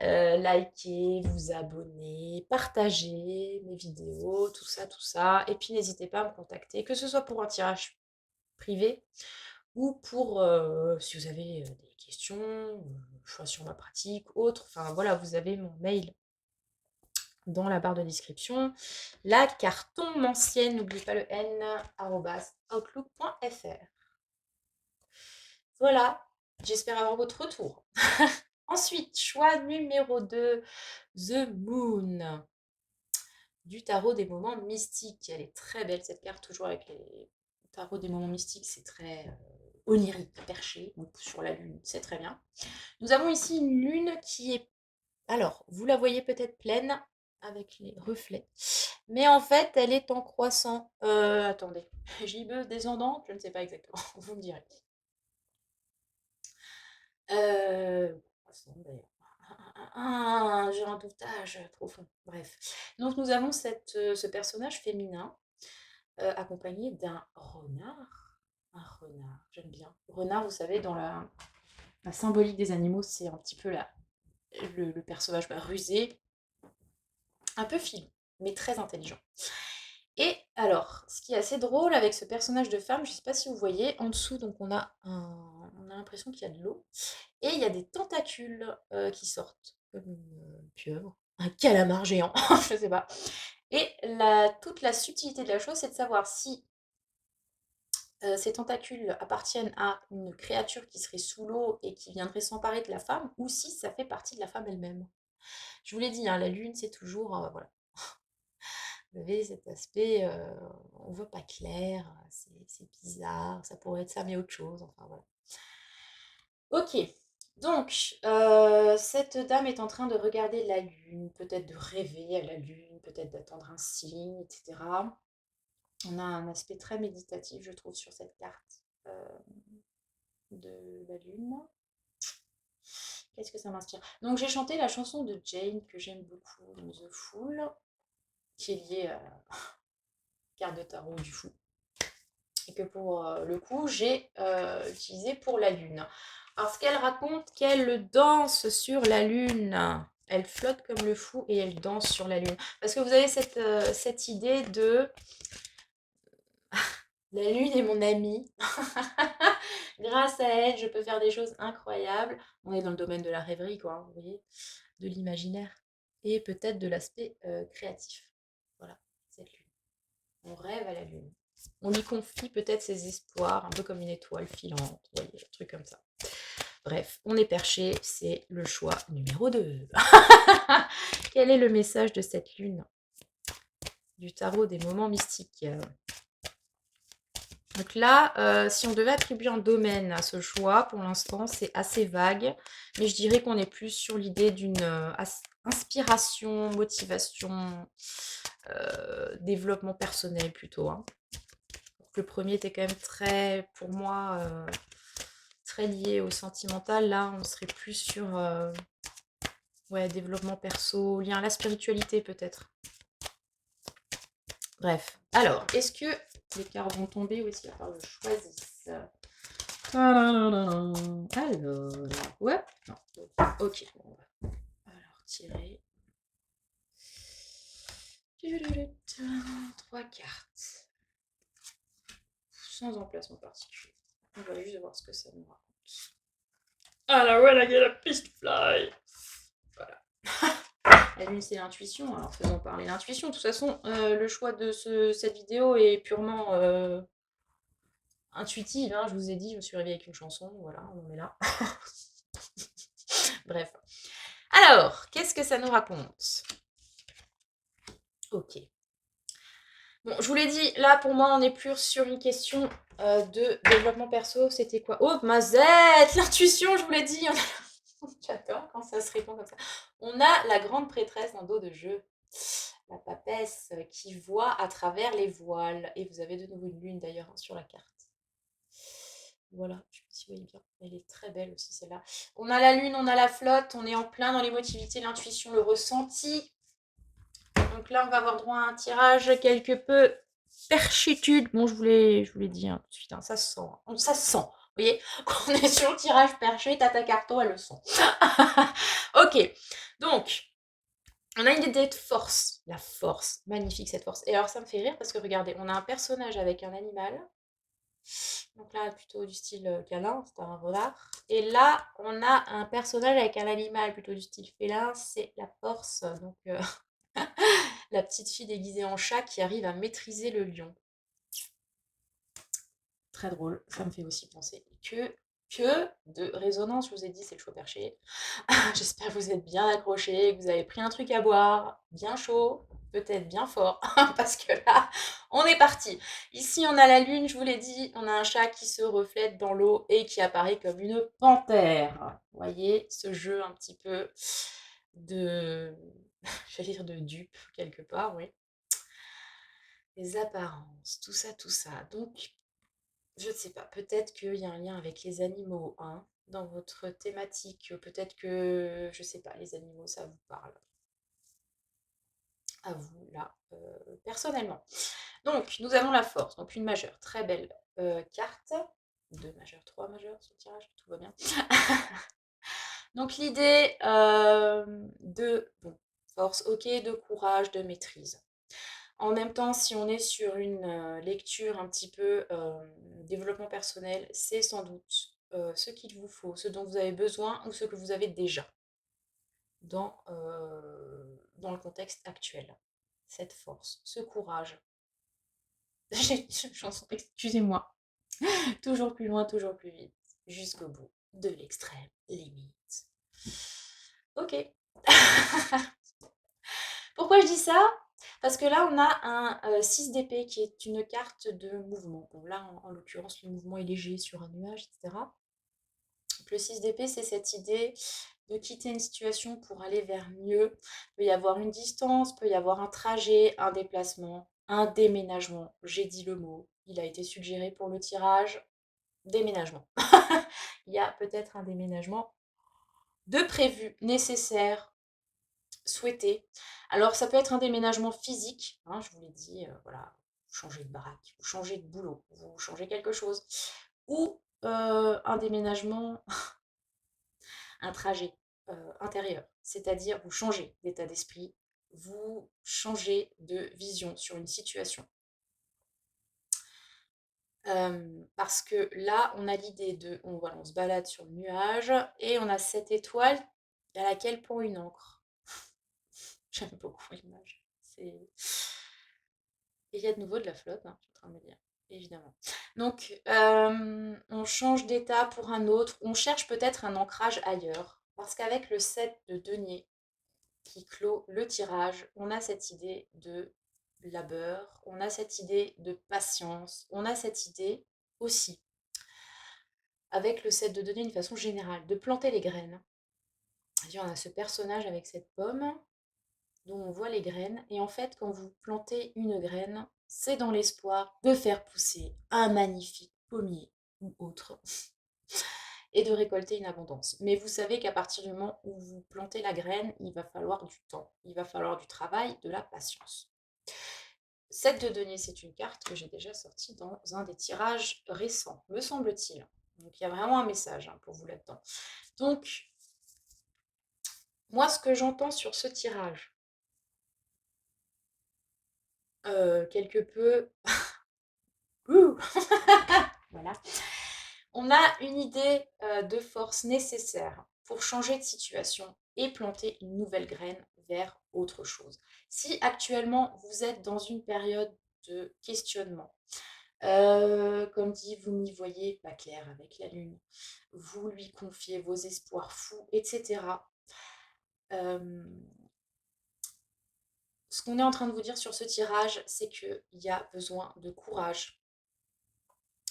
likez, vous abonnez, partagez mes vidéos, tout ça, tout ça. Et puis n'hésitez pas à me contacter, que ce soit pour un tirage privé ou pour, si vous avez des questions, soit sur ma pratique, autre. Enfin voilà, vous avez mon mail dans la barre de description. La carton ancienne, n'oubliez pas le n, @outlook.fr. Voilà, j'espère avoir votre retour. Ensuite, choix numéro 2, The Moon, du tarot des moments mystiques. Elle est très belle cette carte, toujours avec les tarots des moments mystiques, c'est très onirique, perché, donc sur la lune, c'est très bien. Nous avons ici une lune qui est, alors, vous la voyez peut-être pleine, avec les reflets, mais en fait, elle est en croissant. Attendez, gibbeuse descendante, je ne sais pas exactement, vous me direz. Croissant d'ailleurs. J'ai un doutage profond. Bref. Donc nous avons ce personnage féminin accompagné d'un renard. Un renard, j'aime bien. Renard, vous savez, dans la symbolique des animaux, c'est un petit peu le personnage rusé, un peu filou, mais très intelligent. Et alors, ce qui est assez drôle avec ce personnage de femme, je ne sais pas si vous voyez, en dessous, donc on a l'impression qu'il y a de l'eau, et il y a des tentacules qui sortent, comme une pieuvre, un calamar géant, je ne sais pas. Et toute la subtilité de la chose, c'est de savoir si ces tentacules appartiennent à une créature qui serait sous l'eau et qui viendrait s'emparer de la femme, ou si ça fait partie de la femme elle-même. Je vous l'ai dit, hein, la lune, c'est toujours, voilà, vous avez cet aspect, on voit pas clair, c'est bizarre, ça pourrait être ça, mais autre chose, enfin voilà. Ok, donc cette dame est en train de regarder la lune, peut-être de rêver à la lune, peut-être d'attendre un signe, etc. On a un aspect très méditatif, je trouve, sur cette carte de la lune. Qu'est-ce que ça m'inspire? Donc j'ai chanté la chanson de Jane que j'aime beaucoup, The Fool, qui est liée à la carte de tarot du fou. Et que pour le coup, j'ai utilisé pour la lune. Parce qu'elle raconte qu'elle danse sur la lune. Elle flotte comme le fou et elle danse sur la lune. Parce que vous avez cette idée de la lune est mon amie. Grâce à elle, je peux faire des choses incroyables. On est dans le domaine de la rêverie, quoi, vous voyez, de l'imaginaire. Et peut-être de l'aspect créatif. Voilà, cette lune. On rêve à la lune. On lui confie peut-être ses espoirs, un peu comme une étoile filante, vous voyez, un truc comme ça. Bref, on est perché, c'est le choix numéro 2. Quel est le message de cette lune du tarot des moments mystiques? Donc là, si on devait attribuer un domaine à ce choix, pour l'instant, c'est assez vague, mais je dirais qu'on est plus sur l'idée d'une inspiration, motivation, développement personnel plutôt, hein. Le premier était quand même très, pour moi, très lié au sentimental. Là, on serait plus sur Ouais, développement perso, lien à la spiritualité peut-être. Bref. Alors, est-ce que les cartes vont tomber ou est-ce qu'il va falloir que je choisisse? Alors, ouais, non, ok. Bon, on va alors tirer. 3 cartes. Sans emplacement particulier. On va juste voir ce que ça nous raconte. Alors, voilà, il y a la piste fly. Voilà. La lune, c'est l'intuition. Alors, faisons parler l'intuition. De toute façon, le choix de cette vidéo est purement intuitive. Hein. Je vous ai dit, je me suis réveillée avec une chanson. Voilà, on en est là. Bref. Alors, qu'est-ce que ça nous raconte? Ok. Bon, je vous l'ai dit, là, pour moi, on est plus sur une question de développement perso. C'était quoi? Oh, Mazette! L'intuition, je vous l'ai dit. J'adore quand ça se répond comme ça. On a la grande prêtresse en dos de jeu. La papesse qui voit à travers les voiles. Et vous avez de nouveau une lune, d'ailleurs, hein, sur la carte. Voilà, je sais pas si vous voyez bien. Elle est très belle aussi, celle-là. On a la lune, on a la flotte. On est en plein dans l'émotivité, l'intuition, le ressenti. Donc là, on va avoir droit à un tirage quelque peu perchitude. Bon, je vous l'ai dit hein, tout de suite, hein, ça se sent. Ça se sent. Vous voyez, quand on est sur le tirage perché, Tata Carto, elle le sent. Ok, donc, on a une idée de force. La force, magnifique cette force. Et alors, ça me fait rire parce que regardez, on a un personnage avec un animal. Donc là, plutôt du style câlin, c'est un renard. Et là, on a un personnage avec un animal plutôt du style félin, c'est la force. Donc, la petite fille déguisée en chat qui arrive à maîtriser le lion. Très drôle, ça me fait aussi penser que de résonance, je vous ai dit, c'est le choix perché. J'espère que vous êtes bien accrochés, que vous avez pris un truc à boire, bien chaud, peut-être bien fort, parce que là, on est parti. Ici, on a la lune, je vous l'ai dit, on a un chat qui se reflète dans l'eau et qui apparaît comme une panthère. Vous voyez, ce jeu un petit peu de, j'allais dire de dupe, quelque part, oui. Les apparences, tout ça, tout ça. Donc, je ne sais pas, peut-être qu'il y a un lien avec les animaux, hein, dans votre thématique. Peut-être que, je ne sais pas, les animaux, ça vous parle. À vous, là, personnellement. Donc, nous avons la force, donc une majeure, très belle carte. 2 majeures, 3 majeures sur le tirage, tout va bien. Donc, l'idée de force, ok, de courage, de maîtrise. En même temps, si on est sur une lecture un petit peu développement personnel, c'est sans doute ce qu'il vous faut, ce dont vous avez besoin ou ce que vous avez déjà dans le contexte actuel. Cette force, ce courage. J'ai une chanson, excusez-moi. Toujours plus loin, toujours plus vite, jusqu'au bout de l'extrême limite. Ok. Pourquoi je dis ça? Parce que là, on a un 6 d'épée qui est une carte de mouvement. Bon, là, en l'occurrence, le mouvement est léger sur un nuage, etc. Donc, le 6 d'épée, c'est cette idée de quitter une situation pour aller vers mieux. Il peut y avoir une distance, il peut y avoir un trajet, un déplacement, un déménagement. J'ai dit le mot. Il a été suggéré pour le tirage. Déménagement. Il y a peut-être un déménagement de prévu, nécessaire, souhaité. Alors, ça peut être un déménagement physique, hein, je vous l'ai dit, voilà, vous changez de baraque, vous changez de boulot, vous changez quelque chose, ou un déménagement, un trajet intérieur, c'est-à-dire vous changez d'état d'esprit, vous changez de vision sur une situation. Parce que là, on a l'idée de, voilà, on se balade sur le nuage et on a cette étoile à laquelle pond une encre. J'aime beaucoup l'image. Et il y a de nouveau de la flotte, hein, je suis en train de me dire, évidemment. Donc, on change d'état pour un autre. On cherche peut-être un ancrage ailleurs. Parce qu'avec le 7 de denier qui clôt le tirage, on a cette idée de labeur, on a cette idée de patience, on a cette idée aussi, avec le 7 de denier d'une façon générale, de planter les graines. On a ce personnage avec cette pomme dont on voit les graines. Et en fait, quand vous plantez une graine, c'est dans l'espoir de faire pousser un magnifique pommier ou autre. et de récolter une abondance. Mais vous savez qu'à partir du moment où vous plantez la graine, il va falloir du temps, il va falloir du travail, de la patience. 7 de denier, c'est une carte que j'ai déjà sortie dans un des tirages récents, me semble-t-il. Donc il y a vraiment un message pour vous là-dedans. Donc, moi, ce que j'entends sur ce tirage, quelque peu... voilà. On a une idée de force nécessaire pour changer de situation et planter une nouvelle graine vers autre chose. Si actuellement vous êtes dans une période de questionnement, comme dit, vous n'y voyez pas clair avec la lune, vous lui confiez vos espoirs fous, etc. Ce qu'on est en train de vous dire sur ce tirage, c'est qu'il y a besoin de courage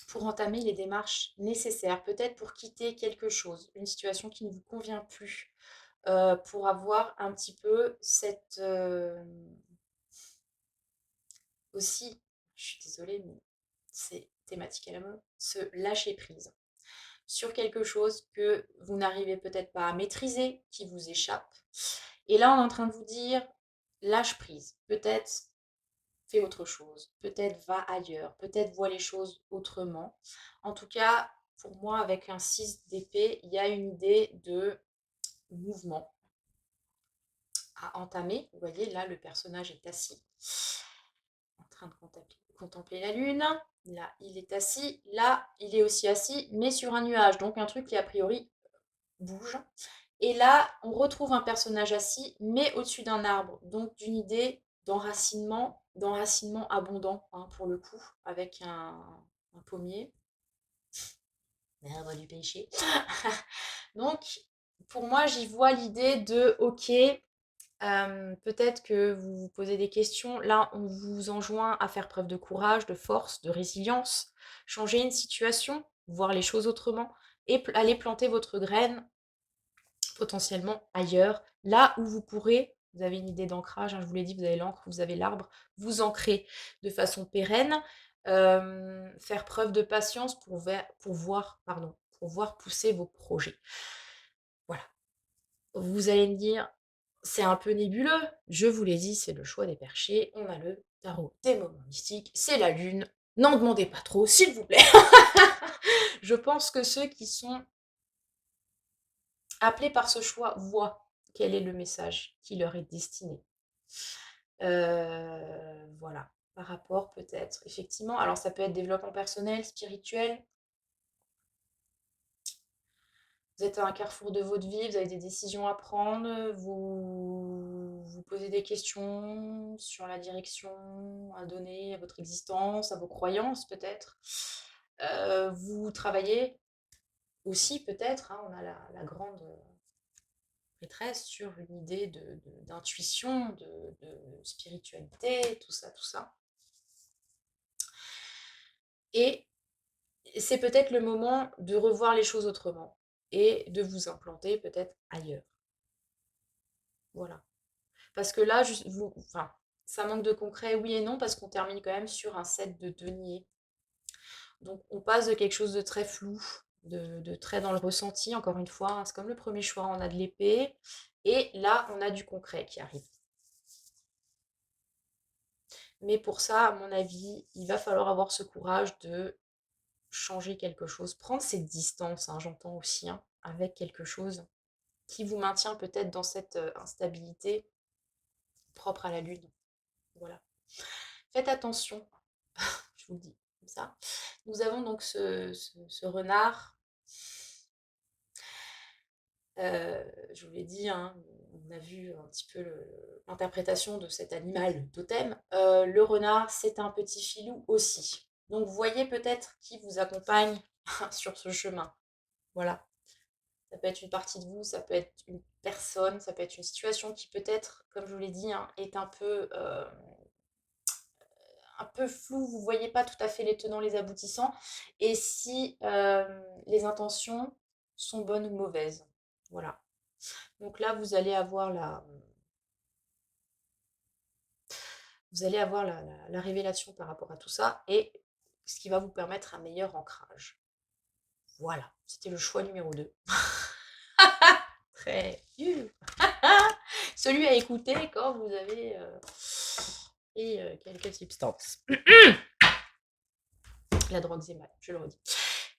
pour entamer les démarches nécessaires, peut-être pour quitter quelque chose, une situation qui ne vous convient plus, pour avoir un petit peu cette... aussi, je suis désolée, mais c'est thématique à la mode, se lâcher prise sur quelque chose que vous n'arrivez peut-être pas à maîtriser, qui vous échappe. Et là, on est en train de vous dire, lâche prise. Peut-être fais autre chose, peut-être va ailleurs, peut-être vois les choses autrement. En tout cas, pour moi, avec un 6 d'épée, il y a une idée de mouvement à entamer. Vous voyez, là, le personnage est assis, en train de contempler la lune. Là, il est assis. Là, il est aussi assis, mais sur un nuage. Donc, un truc qui, a priori, bouge. Et là, on retrouve un personnage assis, mais au-dessus d'un arbre. Donc, d'une idée d'enracinement abondant, pour le coup, avec un pommier, l'arbre du péché. Donc, pour moi, j'y vois l'idée de, ok, peut-être que vous vous posez des questions. Là, on vous enjoint à faire preuve de courage, de force, de résilience, changer une situation, voir les choses autrement et aller planter votre graine potentiellement ailleurs, là où vous pourrez, vous avez une idée d'ancrage, je vous l'ai dit, vous avez l'encre, vous avez l'arbre, vous ancrer de façon pérenne, faire preuve de patience pour voir pousser vos projets. Voilà. Vous allez me dire, c'est un peu nébuleux. Je vous l'ai dit, c'est le choix des perchés. On a le tarot des moments mystiques. C'est la lune. N'en demandez pas trop, s'il vous plaît. Je pense que ceux qui sont appelés par ce choix voient quel est le message qui leur est destiné. Voilà. Par rapport peut-être, effectivement. Alors ça peut être développement personnel, spirituel. Vous êtes à un carrefour de votre vie, vous avez des décisions à prendre, vous vous posez des questions sur la direction à donner à votre existence, à vos croyances peut-être. Vous travaillez aussi peut-être, on a la grande maîtresse sur une idée d'intuition, de spiritualité, tout ça, tout ça. Et c'est peut-être le moment de revoir les choses autrement et de vous implanter peut-être ailleurs. Voilà. Parce que là, enfin, ça manque de concret, oui et non, parce qu'on termine quand même sur un 7 de denier. Donc on passe de quelque chose de très flou, de très dans le ressenti, encore une fois, c'est comme le premier choix, on a de l'épée, et là, on a du concret qui arrive. Mais pour ça, à mon avis, il va falloir avoir ce courage de changer quelque chose, prendre cette distance, j'entends aussi, avec quelque chose qui vous maintient peut-être dans cette instabilité propre à la lune. Voilà. Faites attention, je vous le dis comme ça. Nous avons donc ce renard. Je vous l'ai dit, on a vu un petit peu l'interprétation de cet animal totem. Le renard, c'est un petit filou aussi. Donc voyez peut-être qui vous accompagne sur ce chemin. Voilà. Ça peut être une partie de vous, ça peut être une personne, ça peut être une situation qui peut-être, comme je vous l'ai dit, est un peu flou, vous ne voyez pas tout à fait les tenants, les aboutissants, et si les intentions sont bonnes ou mauvaises. Voilà. Donc là, vous allez avoir la révélation par rapport à tout ça, et ce qui va vous permettre un meilleur ancrage. Voilà, c'était le choix numéro 2. Très dur. Celui à écouter quand vous avez quelques substances. La drogue, c'est mal, je le redis.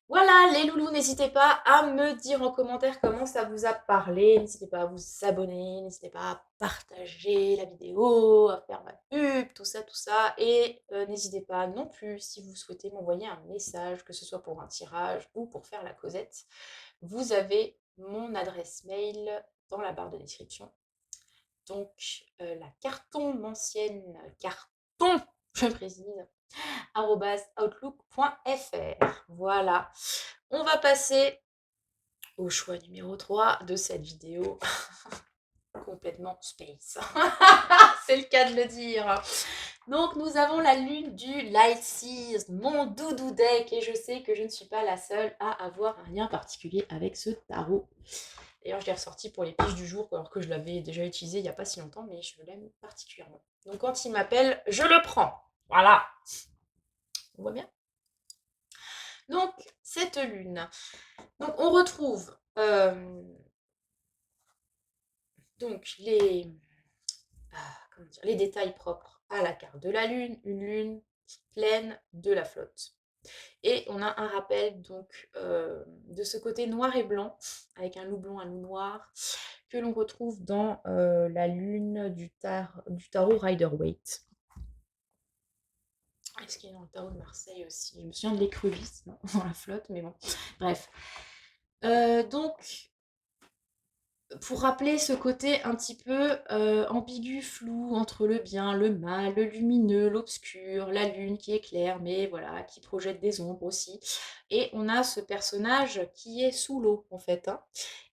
Voilà, les loulous, n'hésitez pas à me dire en commentaire comment ça vous a parlé. N'hésitez pas à vous abonner, n'hésitez pas à partager la vidéo, à faire ma pub, tout ça, tout ça. Et n'hésitez pas non plus, si vous souhaitez m'envoyer un message, que ce soit pour un tirage ou pour faire la causette, vous avez mon adresse mail dans la barre de description. Donc, la carton ancienne, carton, je précise, outlook.fr. Voilà. On va passer au choix numéro 3 de cette vidéo. Complètement space. C'est le cas de le dire. Donc, nous avons la lune du Light Seas, mon doudou deck, et je sais que je ne suis pas la seule à avoir un lien particulier avec ce tarot. D'ailleurs, je l'ai ressorti pour les piges du jour, alors que je l'avais déjà utilisé il n'y a pas si longtemps, mais je l'aime particulièrement. Donc, quand il m'appelle, je le prends. Voilà. On voit bien. Donc, cette lune. Donc, on retrouve donc les détails propres à la carte de la lune, une lune pleine de la flotte. Et on a un rappel donc de ce côté noir et blanc, avec un loup blanc, un loup noir, que l'on retrouve dans la lune du tarot Rider-Waite. Est-ce qu'il est dans le tarot de Marseille aussi? Je me souviens de l'écrevisse dans la flotte, mais bon, bref. Donc, pour rappeler ce côté un petit peu ambigu, flou, entre le bien, le mal, le lumineux, l'obscur, la lune qui éclaire, mais voilà, qui projette des ombres aussi. Et on a ce personnage qui est sous l'eau, en fait. Hein.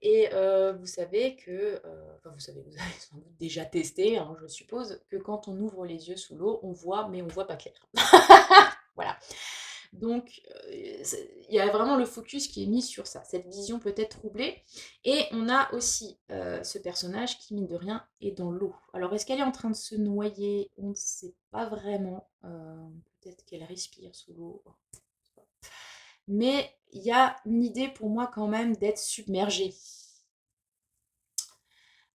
Et vous savez que, vous avez sans doute déjà testé, hein, je suppose, que quand on ouvre les yeux sous l'eau, on voit, mais on voit pas clair. Voilà. Donc, il y a vraiment le focus qui est mis sur ça, cette vision peut-être troublée. Et on a aussi ce personnage qui, mine de rien, est dans l'eau. Alors, est-ce qu'elle est en train de se noyer? On ne sait pas vraiment. Peut-être qu'elle respire sous l'eau. Mais il y a une idée pour moi quand même d'être submergée.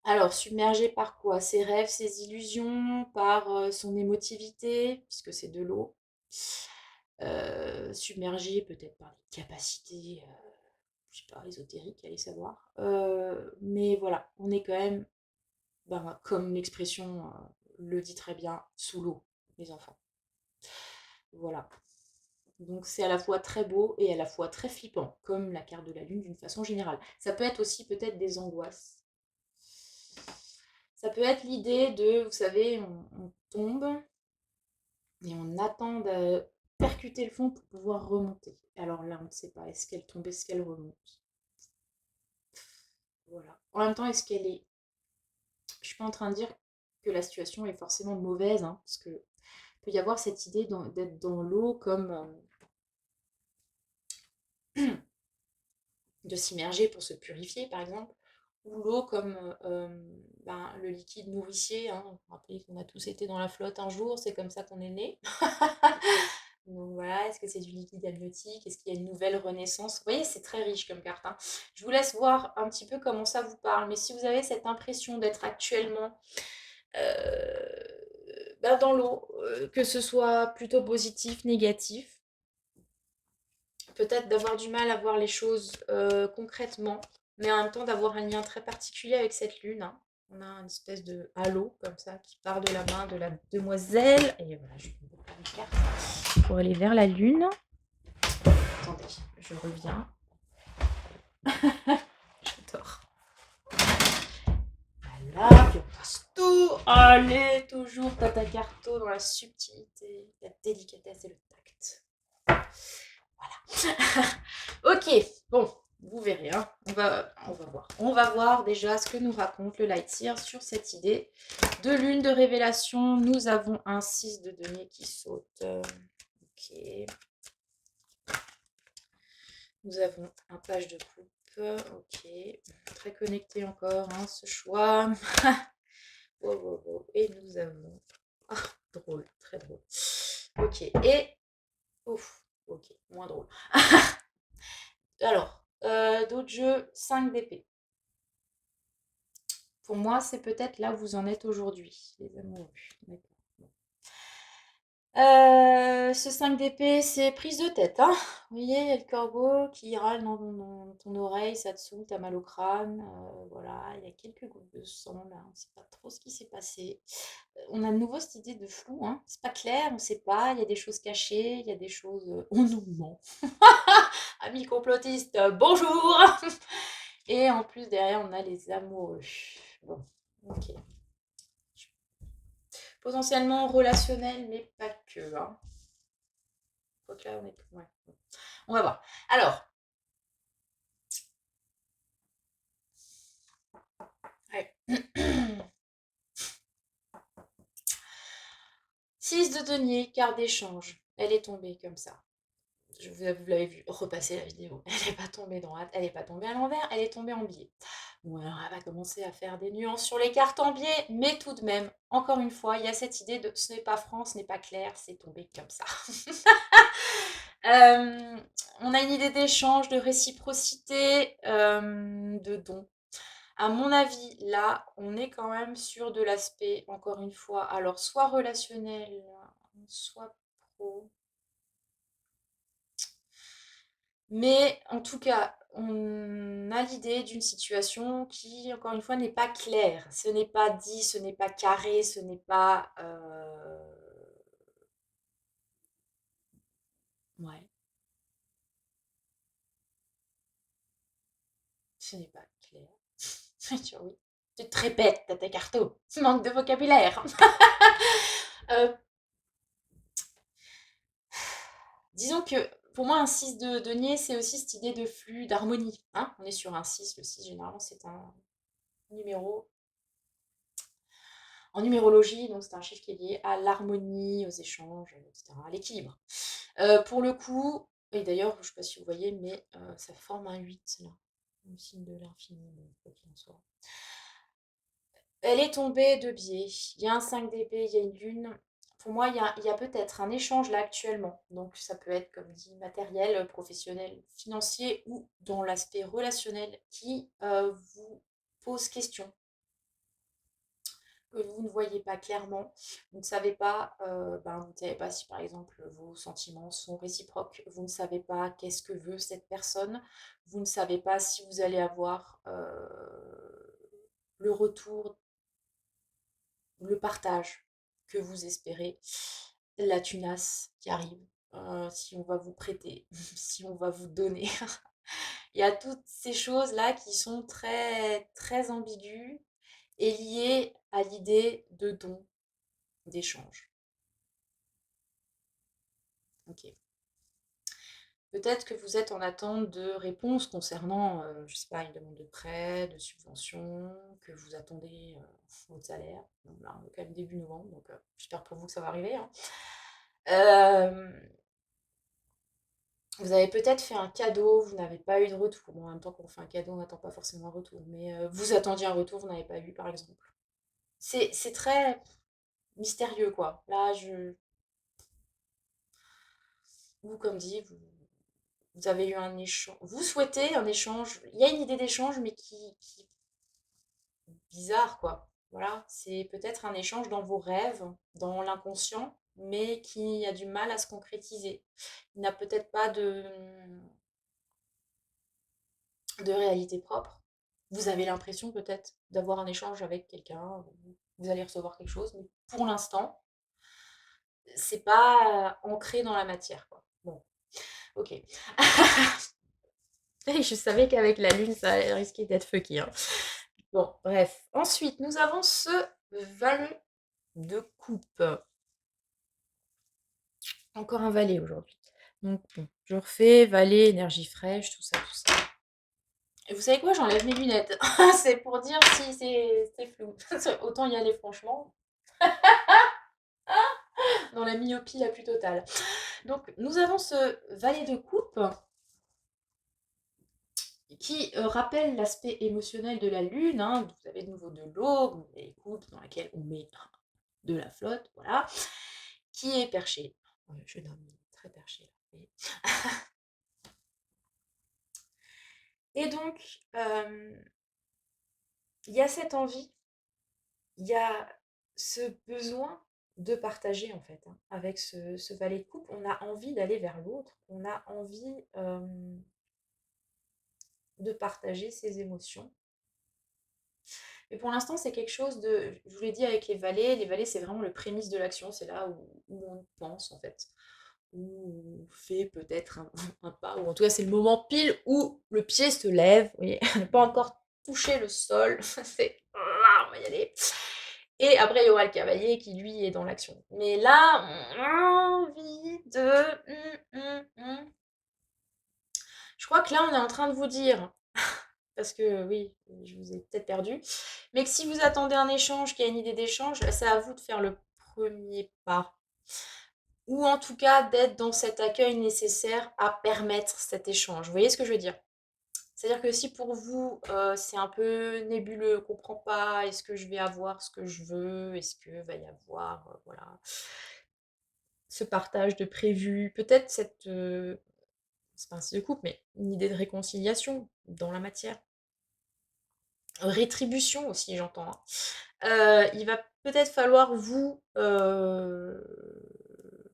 Alors, submergée par quoi? Ses rêves, ses illusions, par son émotivité, puisque c'est de l'eau. Submergée peut-être par des capacités, je sais pas, ésotériques, allez savoir. Mais voilà, on est quand même, comme l'expression le dit très bien, sous l'eau, les enfants. Voilà. Donc c'est à la fois très beau et à la fois très flippant, comme la carte de la lune d'une façon générale. Ça peut être aussi peut-être des angoisses. Ça peut être l'idée de, vous savez, on tombe et on attend de percuter le fond pour pouvoir remonter. Alors là, on ne sait pas, est-ce qu'elle tombe, est-ce qu'elle remonte? Voilà. En même temps, est-ce qu'elle est... Je suis pas en train de dire que la situation est forcément mauvaise, hein, parce que peut y avoir cette idée d'être dans l'eau comme de s'immerger pour se purifier, par exemple, ou l'eau comme le liquide nourricier. Hein. Vous vous rappelez qu'on a tous été dans la flotte un jour, c'est comme ça qu'on est né. Donc voilà, est-ce que c'est du liquide amniotique? Est-ce qu'il y a une nouvelle renaissance? Vous voyez, c'est très riche comme carte. Hein. Je vous laisse voir un petit peu comment ça vous parle. Mais si vous avez cette impression d'être actuellement dans l'eau, que ce soit plutôt positif, négatif, peut-être d'avoir du mal à voir les choses concrètement, mais en même temps d'avoir un lien très particulier avec cette lune. Hein. On a une espèce de halo comme ça qui part de la main de la demoiselle. Et voilà, je vais vous prendre une carte pour aller vers la lune. Attendez, je reviens. J'adore. Voilà, puis on passe tout. Allez, toujours Tata Carto dans la subtilité, la délicatesse et le tact. Voilà. Ok, bon, vous verrez, hein. On va voir. On va voir déjà ce que nous raconte le Lightseer sur cette idée de lune de révélation. Nous avons un 6 de denier qui saute. Ok. Nous avons un page de coupe. Ok. Très connecté encore, hein, ce choix. Wow, wow, wow. Et nous avons... Ah, drôle, très drôle. Ok, et... Ouf, ok, moins drôle. Alors, d'autres jeux, 5 d'épée. Pour moi, c'est peut-être là où vous en êtes aujourd'hui, les amoureux. D'accord. Bon. Ce 5 d'épée, c'est prise de tête, hein. Vous voyez, il y a le corbeau qui râle dans ton oreille, ça te saoule, t'as mal au crâne. Voilà, il y a quelques gouttes de sang là, on ne sait pas trop ce qui s'est passé. On a de nouveau cette idée de flou, hein. C'est pas clair, on ne sait pas, il y a des choses cachées, il y a des choses. On nous ment. Amis complotistes, bonjour. Et en plus, derrière, on a les amoureux. Bon, ok. Potentiellement relationnel, mais pas que, hein. Quoique là, on est. Ouais. On va voir. Alors. Ouais. 6 de denier, carte d'échange. Elle est tombée comme ça. Vous l'avez vu, repasser la vidéo. Elle n'est pas tombée elle n'est pas tombée à l'envers, elle est tombée en biais. Bon, alors elle va commencer à faire des nuances sur les cartes en biais, mais tout de même, encore une fois, il y a cette idée de ce n'est pas franc, ce n'est pas clair, c'est tombé comme ça. On a une idée d'échange, de réciprocité, de don. À mon avis, là, on est quand même sur de l'aspect, encore une fois, alors soit relationnel, soit pro. Mais en tout cas, on a l'idée d'une situation qui, encore une fois, n'est pas claire. Ce n'est pas dit, ce n'est pas carré, ce n'est pas... Ouais, ce n'est pas clair. Tu vois, oui. Tu te répètes, Tata Carto. Manque de vocabulaire. Euh, disons que pour moi, un 6 de denier, c'est aussi cette idée de flux, d'harmonie. Hein, on est sur un 6. Le 6, généralement, c'est un numéro en numérologie, donc c'est un chiffre qui est lié à l'harmonie, aux échanges, etc., à l'équilibre. Pour le coup, et d'ailleurs, je ne sais pas si vous voyez, mais ça forme un 8 là, le signe de l'infini, quoi qu'il en soit. Elle est tombée de biais. Il y a un 5 d'épée, il y a une lune. Pour moi, il y a peut-être un échange là actuellement. Donc ça peut être, comme dit, matériel, professionnel, financier ou dans l'aspect relationnel qui vous pose question, que vous ne voyez pas clairement. Vous ne savez pas, vous ne savez pas si par exemple vos sentiments sont réciproques. Vous ne savez pas qu'est-ce que veut cette personne. Vous ne savez pas si vous allez avoir le retour, le partage que vous espérez, la tunasse qui arrive, si on va vous prêter, si on va vous donner. Il y a toutes ces choses-là qui sont très, très ambiguës et liées à l'idée de don, d'échange. Ok. Peut-être que vous êtes en attente de réponses concernant, je sais pas, une demande de prêt, de subvention, que vous attendez votre salaire. Donc là, on est quand même début novembre, donc j'espère pour vous que ça va arriver, hein. Euh, Vous avez peut-être fait un cadeau, vous n'avez pas eu de retour. Bon, en même temps, quand on fait un cadeau, on n'attend pas forcément un retour. Mais vous attendiez un retour, vous n'avez pas eu, par exemple. C'est très mystérieux, quoi. Là, vous, comme dit, vous avez eu un échange. Vous souhaitez un échange. Il y a une idée d'échange, mais qui est bizarre, quoi. Voilà, c'est peut-être un échange dans vos rêves, dans l'inconscient, mais qui a du mal à se concrétiser. Il n'a peut-être pas de réalité propre. Vous avez l'impression peut-être d'avoir un échange avec quelqu'un, vous allez recevoir quelque chose, mais pour l'instant, c'est pas ancré dans la matière, quoi. Bon, ok. Je savais qu'avec la lune, ça risquait d'être fucky, hein. Bon, bref. Ensuite, nous avons ce valet de coupe. Encore un valet aujourd'hui. Donc, bon, je refais valet, énergie fraîche, tout ça, tout ça. Et vous savez quoi, j'enlève mes lunettes. C'est pour dire si c'est flou. Autant y aller franchement, dans la myopie la plus totale. Donc nous avons ce valet de coupe qui rappelle l'aspect émotionnel de la lune, hein. Vous avez de nouveau de l'eau, vous avez les coupes dans laquelle on met de la flotte, voilà, qui est perché. Jeune homme très perché là. Et donc, il y a cette envie, il y a ce besoin de partager en fait, hein, avec ce valet de coupe. On a envie d'aller vers l'autre, on a envie de partager ses émotions. Mais pour l'instant, c'est quelque chose de. Je vous l'ai dit avec les valets. Les valets, c'est vraiment le prémisse de l'action. C'est là où on pense, en fait. Où on fait peut-être un pas. Ou en tout cas, c'est le moment pile où le pied se lève. Vous voyez, ne pas encore toucher le sol. C'est. On va y aller. Et après, il y aura le cavalier qui, lui, est dans l'action. Mais là, on a envie de. Je crois que là, on est en train de vous dire parce que oui, je vous ai peut-être perdu, mais que si vous attendez un échange, qu'il y a une idée d'échange, c'est à vous de faire le premier pas. Ou en tout cas d'être dans cet accueil nécessaire à permettre cet échange. Vous voyez ce que je veux dire? C'est-à-dire que si pour vous, c'est un peu nébuleux, on ne comprend pas, est-ce que je vais avoir ce que je veux, est-ce que va y avoir, voilà, ce partage de prévu, peut-être cette, c'est pas un style de couple, mais une idée de réconciliation dans la matière. Rétribution aussi, j'entends, hein. Il va peut-être falloir vous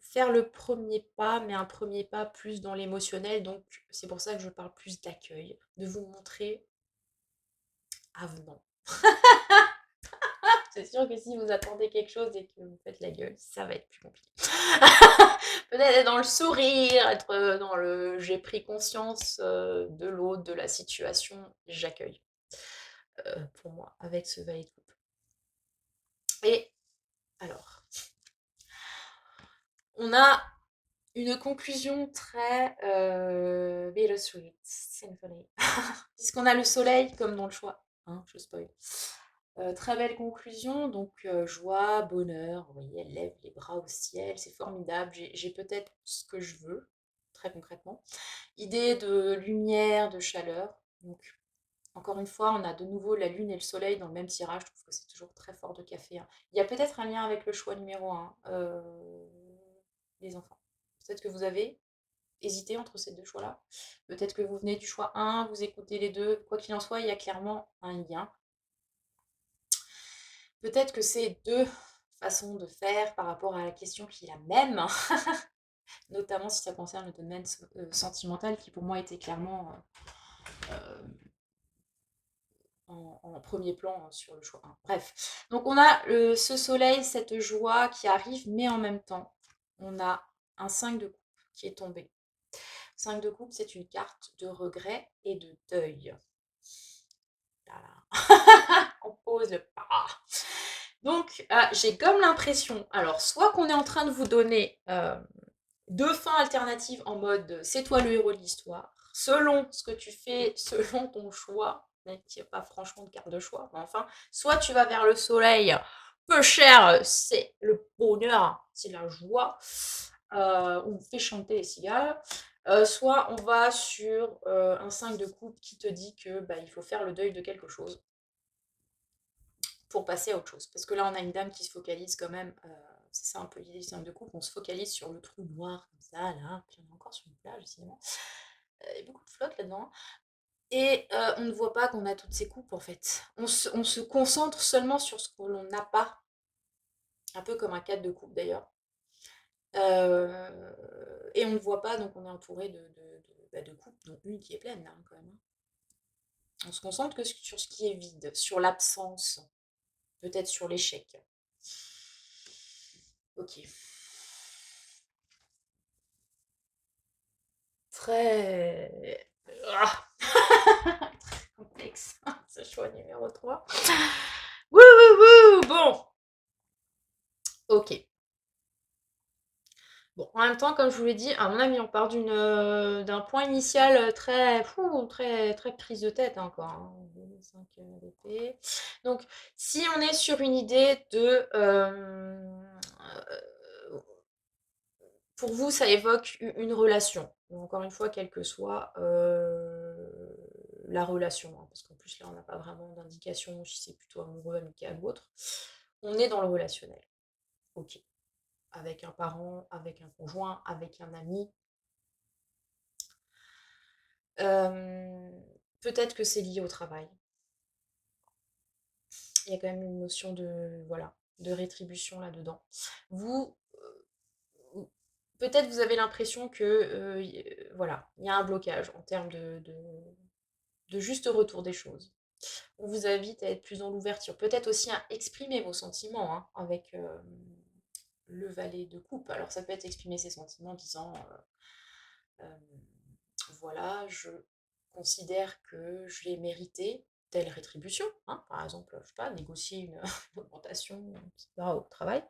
faire le premier pas, mais un premier pas plus dans l'émotionnel. Donc c'est pour ça que je parle plus d'accueil, de vous montrer avenant. C'est sûr que si vous attendez quelque chose et que vous faites la gueule, ça va être plus compliqué. Peut-être être dans le sourire, être dans le j'ai pris conscience de l'autre, de la situation, j'accueille pour moi avec ce valet de coupe. Et alors, on a une conclusion très bittersweet symphony. Puisqu'on a le soleil comme dans le choix, hein, je spoil. Très belle conclusion, donc joie, bonheur, vous voyez, elle lève les bras au ciel, c'est formidable, j'ai peut-être ce que je veux, très concrètement. Idée de lumière, de chaleur, donc encore une fois, on a de nouveau la lune et le soleil dans le même tirage, je trouve que c'est toujours très fort de café, hein. Il y a peut-être un lien avec le choix numéro 1, les enfants. Peut-être que vous avez hésité entre ces deux choix-là. Peut-être que vous venez du choix 1, vous écoutez les deux. Quoi qu'il en soit, il y a clairement un lien. Peut-être que c'est deux façons de faire par rapport à la question qui est la même, notamment si ça concerne le domaine sentimental qui pour moi était clairement en premier plan sur le choix 1. Bref, donc on a ce soleil, cette joie qui arrive, mais en même temps, on a un 5 de coupe qui est tombé. 5 de coupe, c'est une carte de regret et de deuil. Voilà. On pose le pas. Donc, j'ai comme l'impression, alors, soit qu'on est en train de vous donner deux fins alternatives en mode c'est toi le héros de l'histoire, selon ce que tu fais, selon ton choix, même qu'il n'y a pas franchement de carte de choix, mais enfin, soit tu vas vers le soleil, peu cher, c'est le bonheur, c'est la joie, on fait chanter les cigales, soit on va sur un 5 de coupe qui te dit que bah, il faut faire le deuil de quelque chose pour passer à autre chose. Parce que là, on a une dame qui se focalise quand même, c'est ça un peu l'idée du 5 de coupe, on se focalise sur le trou noir, comme ça, là, puis on est encore sur une plage, décidément. Il y a beaucoup de flotte là-dedans. Et on ne voit pas qu'on a toutes ces coupes, en fait. On se concentre seulement sur ce que l'on n'a pas, un peu comme un 4 de coupe d'ailleurs. Et on ne voit pas, donc on est entouré de coupes, dont une qui est pleine, hein, quand même, hein. On se concentre que sur ce qui est vide, sur l'absence, peut-être sur l'échec. Ok. Très... très complexe, ce choix numéro 3. Wouh, bon. Ok. Bon, en même temps, comme je vous l'ai dit, à mon avis, on part d'un point initial très prise de tête encore, hein. 5 d'épée. Donc, si on est sur une idée de... pour vous, ça évoque une relation. Encore une fois, quelle que soit la relation, hein, parce qu'en plus là, on n'a pas vraiment d'indication si c'est plutôt amoureux, amical ou autre. On est dans le relationnel. Ok. Avec un parent, avec un conjoint, avec un ami. peut-être que c'est lié au travail. Il y a quand même une notion de, voilà, de rétribution là-dedans. Vous, peut-être vous avez l'impression que, voilà, il y a un blocage en termes de juste retour des choses. On vous invite à être plus dans l'ouverture. Peut-être aussi à exprimer vos sentiments hein, avec le valet de coupe. Alors ça peut être exprimer ses sentiments en disant euh, voilà, je considère que j'ai mérité telle rétribution, hein, par exemple, je sais pas, négocier une, une augmentation, etc., au travail,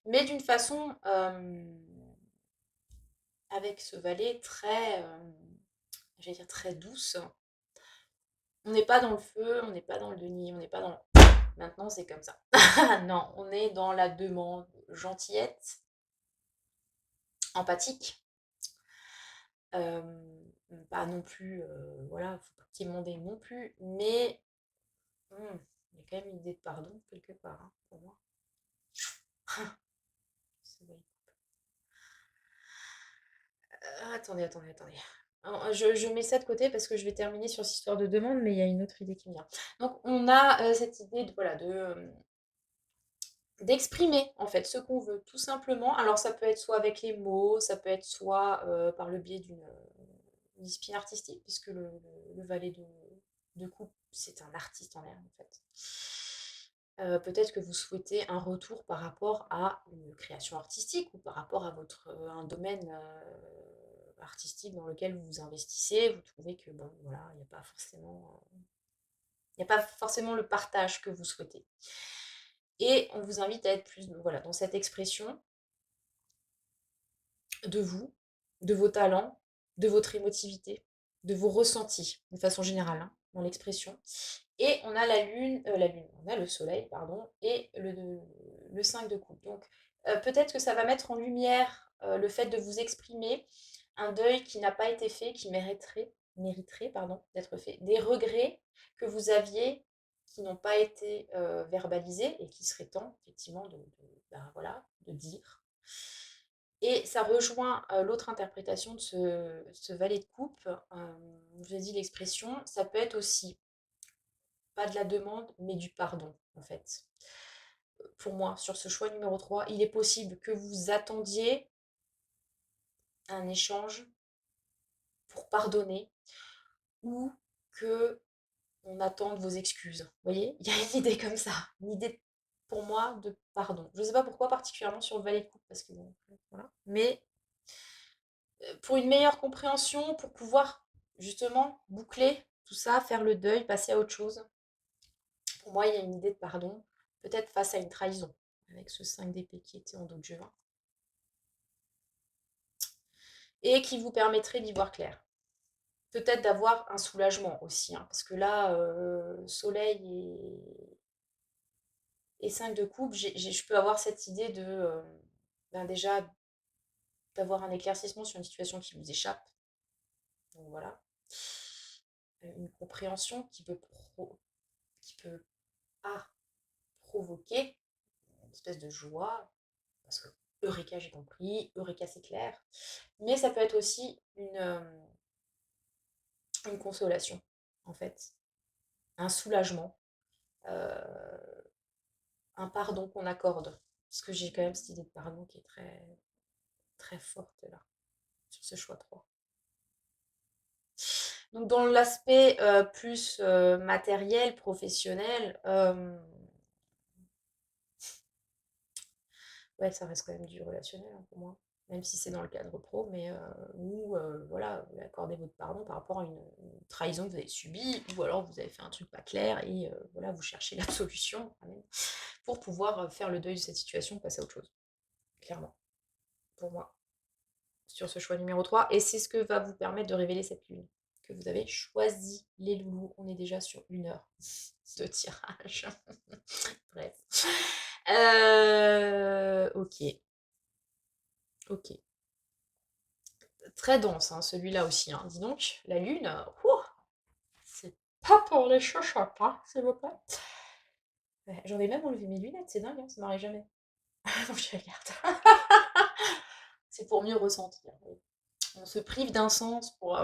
mais d'une façon avec ce valet très, j'allais dire très douce. On n'est pas dans le feu, on n'est pas dans le déni, on n'est pas dans le... Maintenant, c'est comme ça. Non, on est dans la demande gentillette, empathique. Euh, Pas non plus, voilà, faut pas qu'il m'en dé non plus, mais il y a quand même une idée de pardon quelque part, hein, pour moi. Attendez. Alors, je mets ça de côté parce que je vais terminer sur cette histoire de demande, mais il y a une autre idée qui me vient. Donc, on a cette idée de, voilà, d'exprimer en fait ce qu'on veut tout simplement. Alors ça peut être soit avec les mots, ça peut être soit par le biais d'une discipline artistique, puisque le valet de coupe, c'est un artiste en l'air en fait. Peut-être que vous souhaitez un retour par rapport à une création artistique ou par rapport à votre un domaine artistique dans lequel vous vous investissez. Vous trouvez que bon voilà, il n'y a pas forcément le partage que vous souhaitez. Et on vous invite à être plus voilà, dans cette expression de vous, de vos talents, de votre émotivité, de vos ressentis, de façon générale, hein, dans l'expression. Et on a on a le soleil, pardon, et le 5 de coupe. Donc peut-être que ça va mettre en lumière le fait de vous exprimer, un deuil qui n'a pas été fait, qui mériterait pardon, d'être fait, des regrets que vous aviez qui n'ont pas été verbalisés et qui serait temps effectivement ben, voilà, de dire. Et ça rejoint l'autre interprétation de ce valet de coupe. Je vous ai dit l'expression, ça peut être aussi pas de la demande, mais du pardon, en fait. Pour moi, sur ce choix numéro 3, il est possible que vous attendiez un échange pour pardonner ou que on attende vos excuses. Vous voyez, il y a une idée comme ça, une idée pour moi de pardon. Je ne sais pas pourquoi particulièrement sur le valet de coupe, parce que bon, voilà. Mais pour une meilleure compréhension, pour pouvoir justement boucler tout ça, faire le deuil, passer à autre chose. Pour moi, il y a une idée de pardon, peut-être face à une trahison, avec ce 5 d'épée qui était en dos de jeu, et qui vous permettrait d'y voir clair. Peut-être d'avoir un soulagement aussi, hein, parce que là, soleil et 5 de coupe, je peux avoir cette idée de, ben déjà, d'avoir un éclaircissement sur une situation qui vous échappe. Donc voilà. Une compréhension qui peut ah, provoquer une espèce de joie, parce que Eureka, j'ai compris, Eureka, c'est clair. Mais ça peut être aussi une consolation, en fait, un soulagement, euh, un pardon qu'on accorde. Parce que j'ai quand même cette idée de pardon qui est très, très forte là, sur ce choix 3. Donc dans l'aspect plus matériel, professionnel, ouais, ça reste quand même du relationnel hein, pour moi. Même si c'est dans le cadre pro, mais où, voilà, vous accordez votre pardon par rapport à une trahison que vous avez subie, ou alors vous avez fait un truc pas clair, et voilà, vous cherchez la solution pour pouvoir faire le deuil de cette situation, passer à autre chose, clairement, pour moi, sur ce choix numéro 3. Et c'est ce que va vous permettre de révéler cette lune, que vous avez choisi, les loulous. On est déjà sur 1 heure de tirage. Bref. Ok. Ok. Très dense, hein, celui-là aussi. Hein. Dis donc, la lune, c'est pas pour les chochottes, hein, s'il vous plaît. Ouais, j'en ai même enlevé mes lunettes, c'est dingue, hein, ça m'arrive jamais. Donc je les regarde. C'est pour mieux ressentir. On se prive d'un sens pour...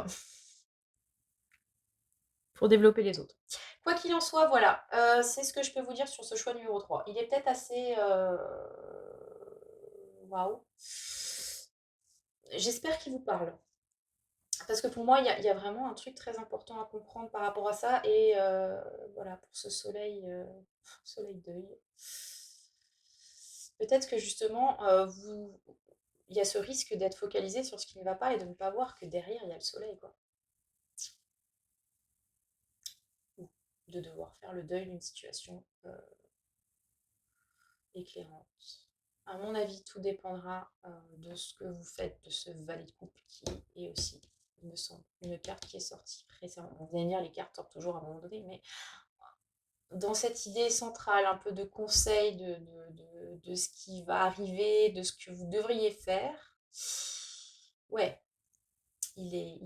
pour développer les autres. Quoi qu'il en soit, voilà, c'est ce que je peux vous dire sur ce choix numéro 3. Il est peut-être assez, waouh. J'espère qu'il vous parle. Parce que pour moi, il y a vraiment un truc très important à comprendre par rapport à ça. Et voilà, pour ce soleil, soleil d'œil. Peut-être que justement, il y a ce risque d'être focalisé sur ce qui ne va pas et de ne pas voir que derrière, il y a le soleil, quoi. Ou de devoir faire le deuil d'une situation éclairante. À mon avis, tout dépendra de ce que vous faites de ce valet de coupe qui est aussi, il me semble, une carte qui est sortie récemment. Vous allez dire, les cartes sortent toujours à un moment donné, mais dans cette idée centrale, un peu de conseil de ce qui va arriver, de ce que vous devriez faire, ouais, il est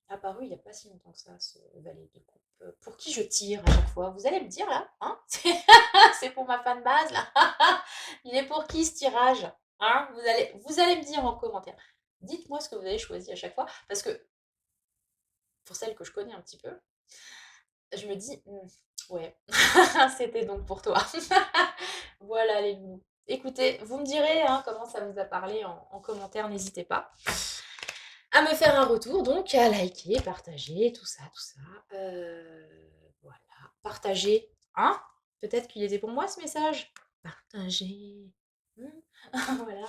apparu il n'y a pas si longtemps que ça, ce valet de coupe. Pour qui je tire à chaque fois? Vous allez me dire là, hein? C'est pour ma fan base là. Il est pour qui ce tirage? Hein? Vous allez me dire en commentaire. Dites-moi ce que vous avez choisi à chaque fois, parce que pour celles que je connais un petit peu, je me dis, ouais, c'était donc pour toi. Voilà les loulous. Écoutez, vous me direz hein, comment ça vous a parlé en commentaire, n'hésitez pas à me faire un retour, donc à liker, partager, tout ça, tout ça. Voilà, partager, hein? Peut-être qu'il était pour moi ce message. Partager. Voilà.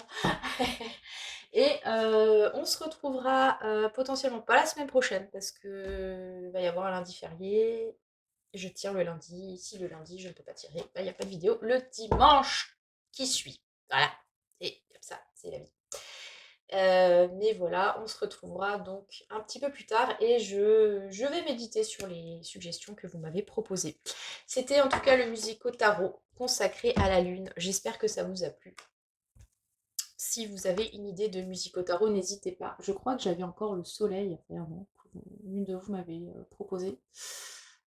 Et on se retrouvera potentiellement pas la semaine prochaine parce que va y avoir un lundi férié. Je tire le lundi. Si le lundi je ne peux pas tirer, il n'y a pas de vidéo. Le dimanche qui suit. Voilà. Et comme ça, c'est la vie. Mais voilà, on se retrouvera donc un petit peu plus tard et je vais méditer sur les suggestions que vous m'avez proposées. C'était en tout cas le Musico Tarot consacré à la lune. J'espère que ça vous a plu. Si vous avez une idée de Musico Tarot, n'hésitez pas. Je crois que j'avais encore le soleil à faire, non? L'une de vous m'avait proposé.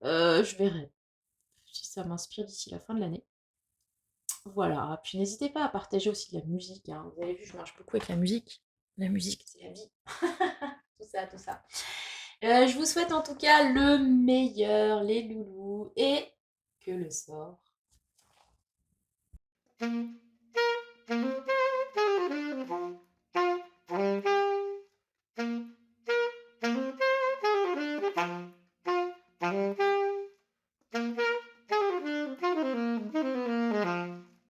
Je verrai si ça m'inspire d'ici la fin de l'année. Voilà, puis n'hésitez pas à partager aussi de la musique, hein. Vous avez vu, je marche beaucoup avec la musique. La musique, c'est la vie. Tout ça, tout ça. Je vous souhaite en tout cas le meilleur, les loulous, et que le sort